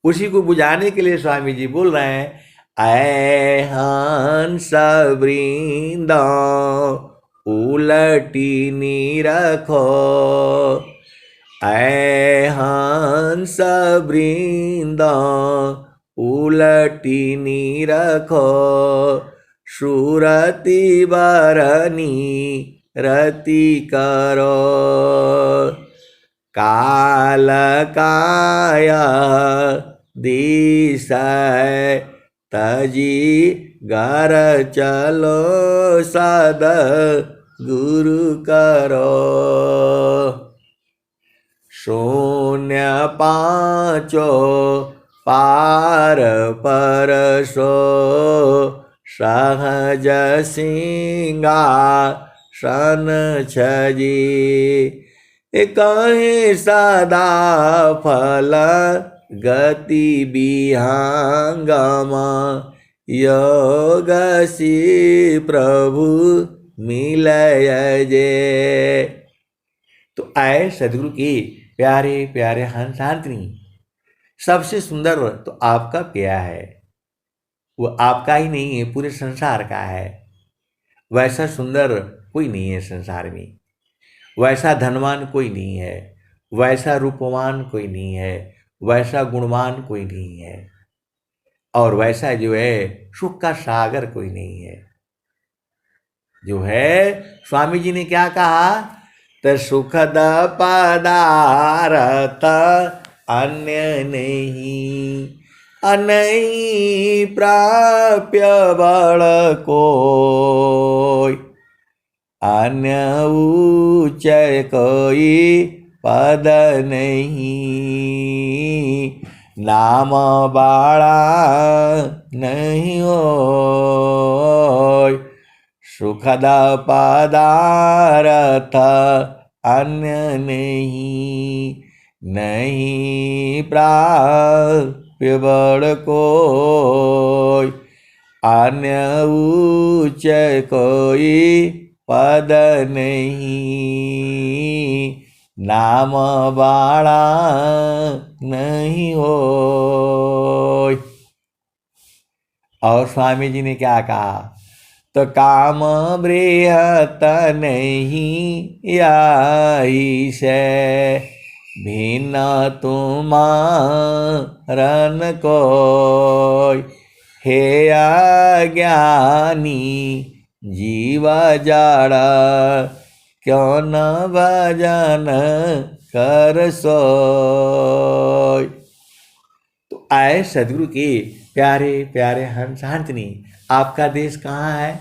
[SPEAKER 1] उसी को बुझाने के लिए स्वामी जी बोल रहे हैं, ऐ हंस वृंद उलटी निरखो, ऐ हंस वृंद उलटी निरखो, सुरति बरनी रति करो, काल काया दिशय तजी घर चलो, सद गुरु करो, शून्य पांचो पार परसो, सहज सिंहासन छजी, कहीं सदा फल गति विहंगम, योग सी प्रभु मिलय जे। तो आए सदगुरु की प्यारे प्यारे हंसांतनी, सबसे सुंदर तो आपका प्यार है, वो आपका ही नहीं है, पूरे संसार का है। वैसा सुंदर कोई नहीं है संसार में, वैसा धनवान कोई नहीं है, वैसा रूपवान कोई नहीं है, वैसा गुणवान कोई नहीं है, और वैसा जो है सुख का सागर कोई नहीं है। जो है स्वामी जी ने क्या कहा, तो सुखद पदारथ अन्य नहीं, अनई प्राप्य बड़ कोई, अन्य ऊंचे कोई पद नहीं, नाम बाड़ा नहीं हो, सुखद पदारथ अन्य नहीं, नहीं प्राप्य बड़ कोई, अन्य ऊंचे कोई पद नहीं, नाम बाड़ा नहीं हो। और स्वामी जी ने क्या कहा, तो काम बृहत नहीं यही से, भिन्न तुमारन कोई, हे अज्ञानी जीव जाड़ा, क्यों न भजन कर सोय। तो आए सदगुरु के प्यारे प्यारे हंसांतनी, आपका देश कहाँ है,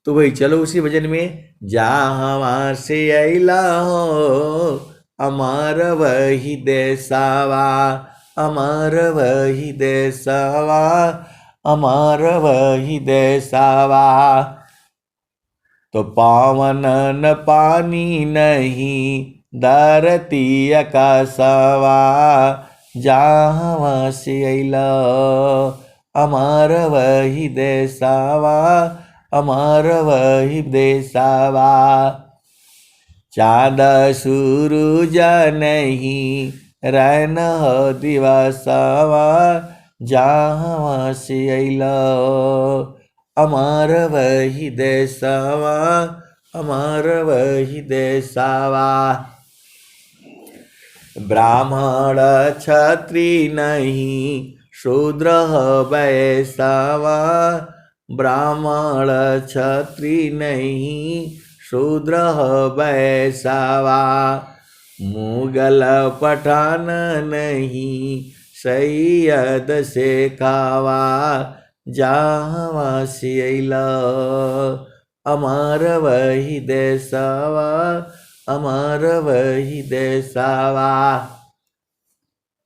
[SPEAKER 1] तो वही चलो उसी भजन में, जहाँ से अला हो अमर वही देसावा, अमर वही देसावा, अमर वही देसावा। तो पावन न पानी नहीं धरती आकाशवा, जहाँ से अला अमर वही देसावा, अमर वही देसावा। चाँद सूरज नहीं रैन दिवसवा, जहाँ से अला अमर वही देसावा, अमर वही देसावा। ब्राह्मण क्षत्रि नहीं शूद्र वैसावा, ब्राह्मण क्षत्रि नहीं शूद्र वैसावा। मुगल पठान नहीं सैयद से खावा, जहाँ से अला अमर वही देशवा, अमर वही देशवा।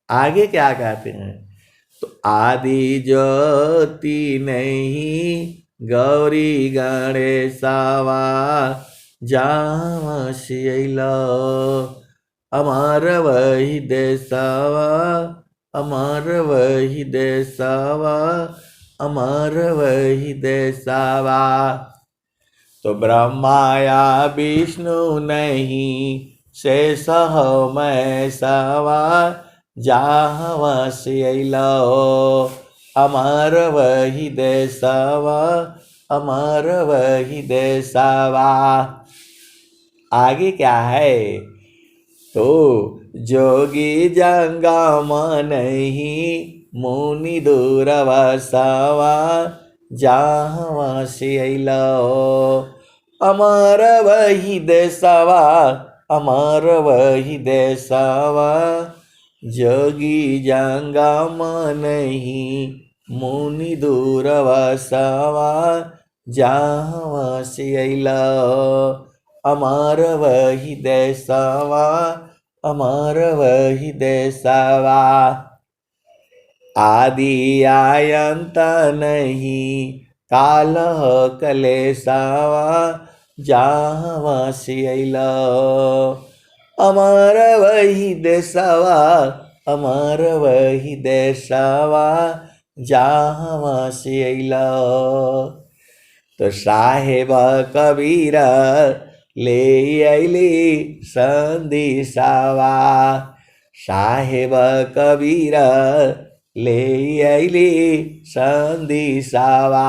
[SPEAKER 1] आगे क्या कहते हैं? तो आदि ज्योति नहीं गौरी गणेशवा, जावा से अइलो अमर वही देशवा, अमर वही देशवा, अमर वही देशवा। तो ब्रह्माया विष्णु नहीं शेष हो मैं सवा, जहाँ से अइलो अमर वही देशवा, अमर वही देशवा। आगे क्या है? तो जोगी जंगम नहीं मुनि दूरवसवा, जहाँ से अइलो अमर वही देशवा, अमर वही देशवा। जोगी जंगम नहीं मुनि दूरवसवा, जहाँ से अइलो अमर वही देशवा, अमर वही देशवा। आदि आयंत नहीं काल कलेशवा, जहाँ से अइलो अमर वही देशवा, अमर वही देशवा, जहाँ से अइलो। तो साहेब कबीर ले अइली संदेशवा, साहेब कबीर ले अइली संदेशवा।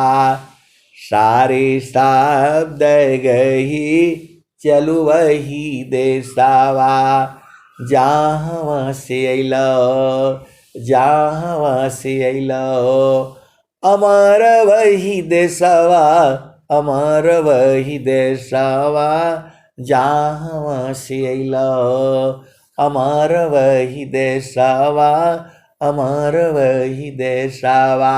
[SPEAKER 1] सारे शब्द गही चलु वही देशवा, जहाँ से अइलो, जहाँ से अइलो अमर वही देशवा, अमर वही देशवा, जहाँ से अइलो अमर वही देशवा, अमर वही देशवा।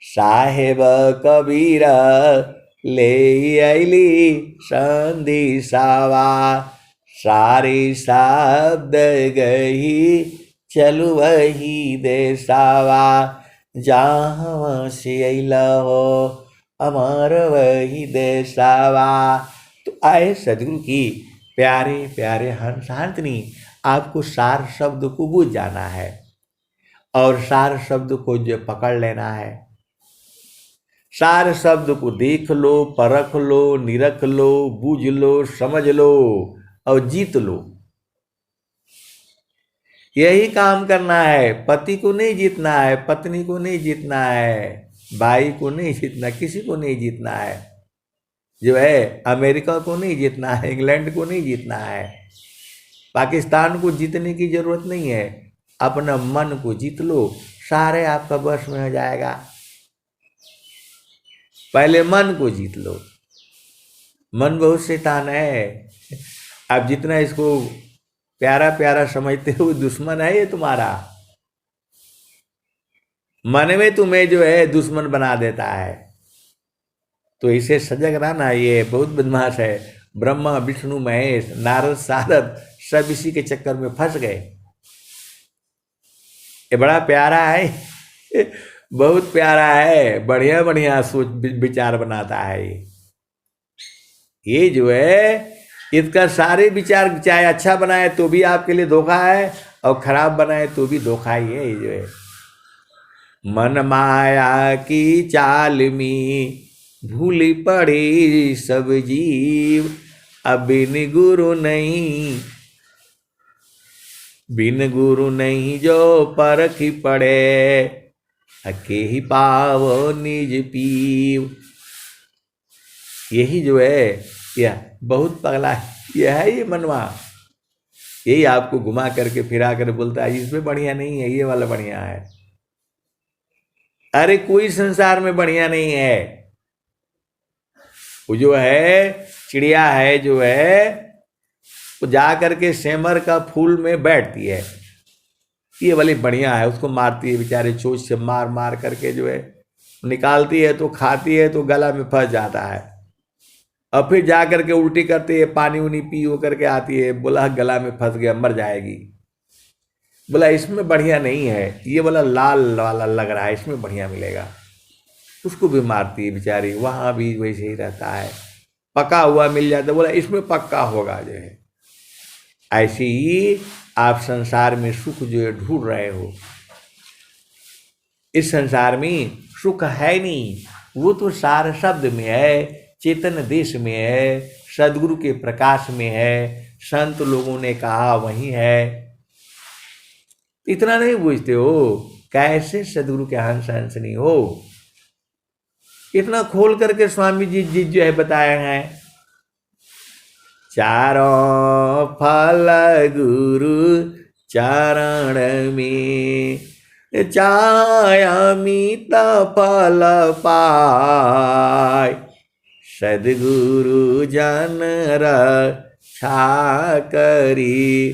[SPEAKER 1] साहेब कबीर ले अइली संदेशवा, सारे शब्द गही चलु वही देशवा, जहाँ से अइलो अमर वही देशवा। तो आए सदगुरु की प्यारे प्यारे हंसांतनी, आपको सार शब्द को बूझ जाना है और सार शब्द को जो पकड़ लेना है। सार शब्द को देख लो, परख लो, निरख लो, बूझ लो, समझ लो और जीत लो। यही काम करना है। पति को नहीं जीतना है, पत्नी को नहीं जीतना है, भाई को नहीं जीतना, किसी को नहीं जीतना है। जो है अमेरिका को नहीं जीतना है, इंग्लैंड को नहीं जीतना है, पाकिस्तान को जीतने की जरूरत नहीं है। अपना मन को जीत लो, सारे आपका वश में हो जाएगा। पहले मन को जीत लो। मन बहुत शैतान है। आप जितना इसको प्यारा प्यारा समझते हो, दुश्मन है ये तुम्हारा। मन में तुम्हें जो है दुश्मन बना देता है। तो इसे सजग रहना, ये बहुत बदमाश है। ब्रह्मा विष्णु महेश नारद सारद सब इसी के चक्कर में फंस गए। ये बड़ा प्यारा है, बहुत प्यारा है, बढ़िया बढ़िया सोच विचार बनाता है। ये जो है इसका सारे विचार, चाहे अच्छा बनाए तो भी आपके लिए धोखा है और खराब बनाए तो भी धोखा ही है। ये जो है मन माया की चाल में भूल पड़े सब जीव, अब बिन गुरु नहीं, बिन गुरु नहीं जो परखी पड़े, अके ही पावो निज पीव। यही जो है यह बहुत पगला है, यह है ये मनवा। यही आपको घुमा करके फिरा कर बोलता है इसमें बढ़िया नहीं है, ये वाला बढ़िया है। अरे कोई संसार में बढ़िया नहीं है। वो जो है चिड़िया है, जो है वो जा करके सेमर का फूल में बैठती है, ये वाली बढ़िया है। उसको मारती है बेचारे, चोंच से मार मार करके जो है निकालती है, तो खाती है तो गला में फंस जाता है। और फिर जा करके उल्टी करती है, पानी उनी पी हो करके आती है, बोला गला में फंस गया, मर जाएगी। बोला इसमें बढ़िया नहीं है, ये बोला लाल वाला लग रहा है, इसमें बढ़िया मिलेगा। उसको भी मारती है बेचारी, वहाँ भी वैसे ही रहता है, पका हुआ मिल जाता है, बोला इसमें पक्का होगा जो है। ऐसे ही आप संसार में सुख जो है ढूंढ रहे हो, इस संसार में सुख है नहीं, वो तो सार शब्द में है, चेतन देश में है, सदगुरु के प्रकाश में है, संत लोगों ने कहा वही है। इतना नहीं पूछते हो, कैसे सदगुरु के हंस हंसनी हो। इतना खोल करके स्वामी जी जो है बताए हैं। चारों फल गुरु चरण में, चायामित फल पाय, सदगुरु जन रक्षा करी,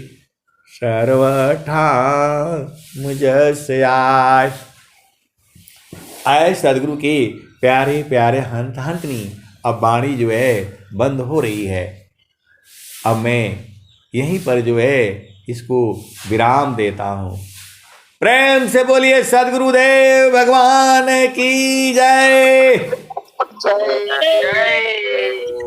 [SPEAKER 1] सर्वठाम जस आय। आए सदगुरु के प्यारे प्यारे हंत हंतनी, अब वाणी जो है बंद हो रही है। अब मैं यहीं पर जो है इसको विराम देता हूँ। प्रेम से बोलिए सदगुरुदेव भगवान की जय।
[SPEAKER 2] जय।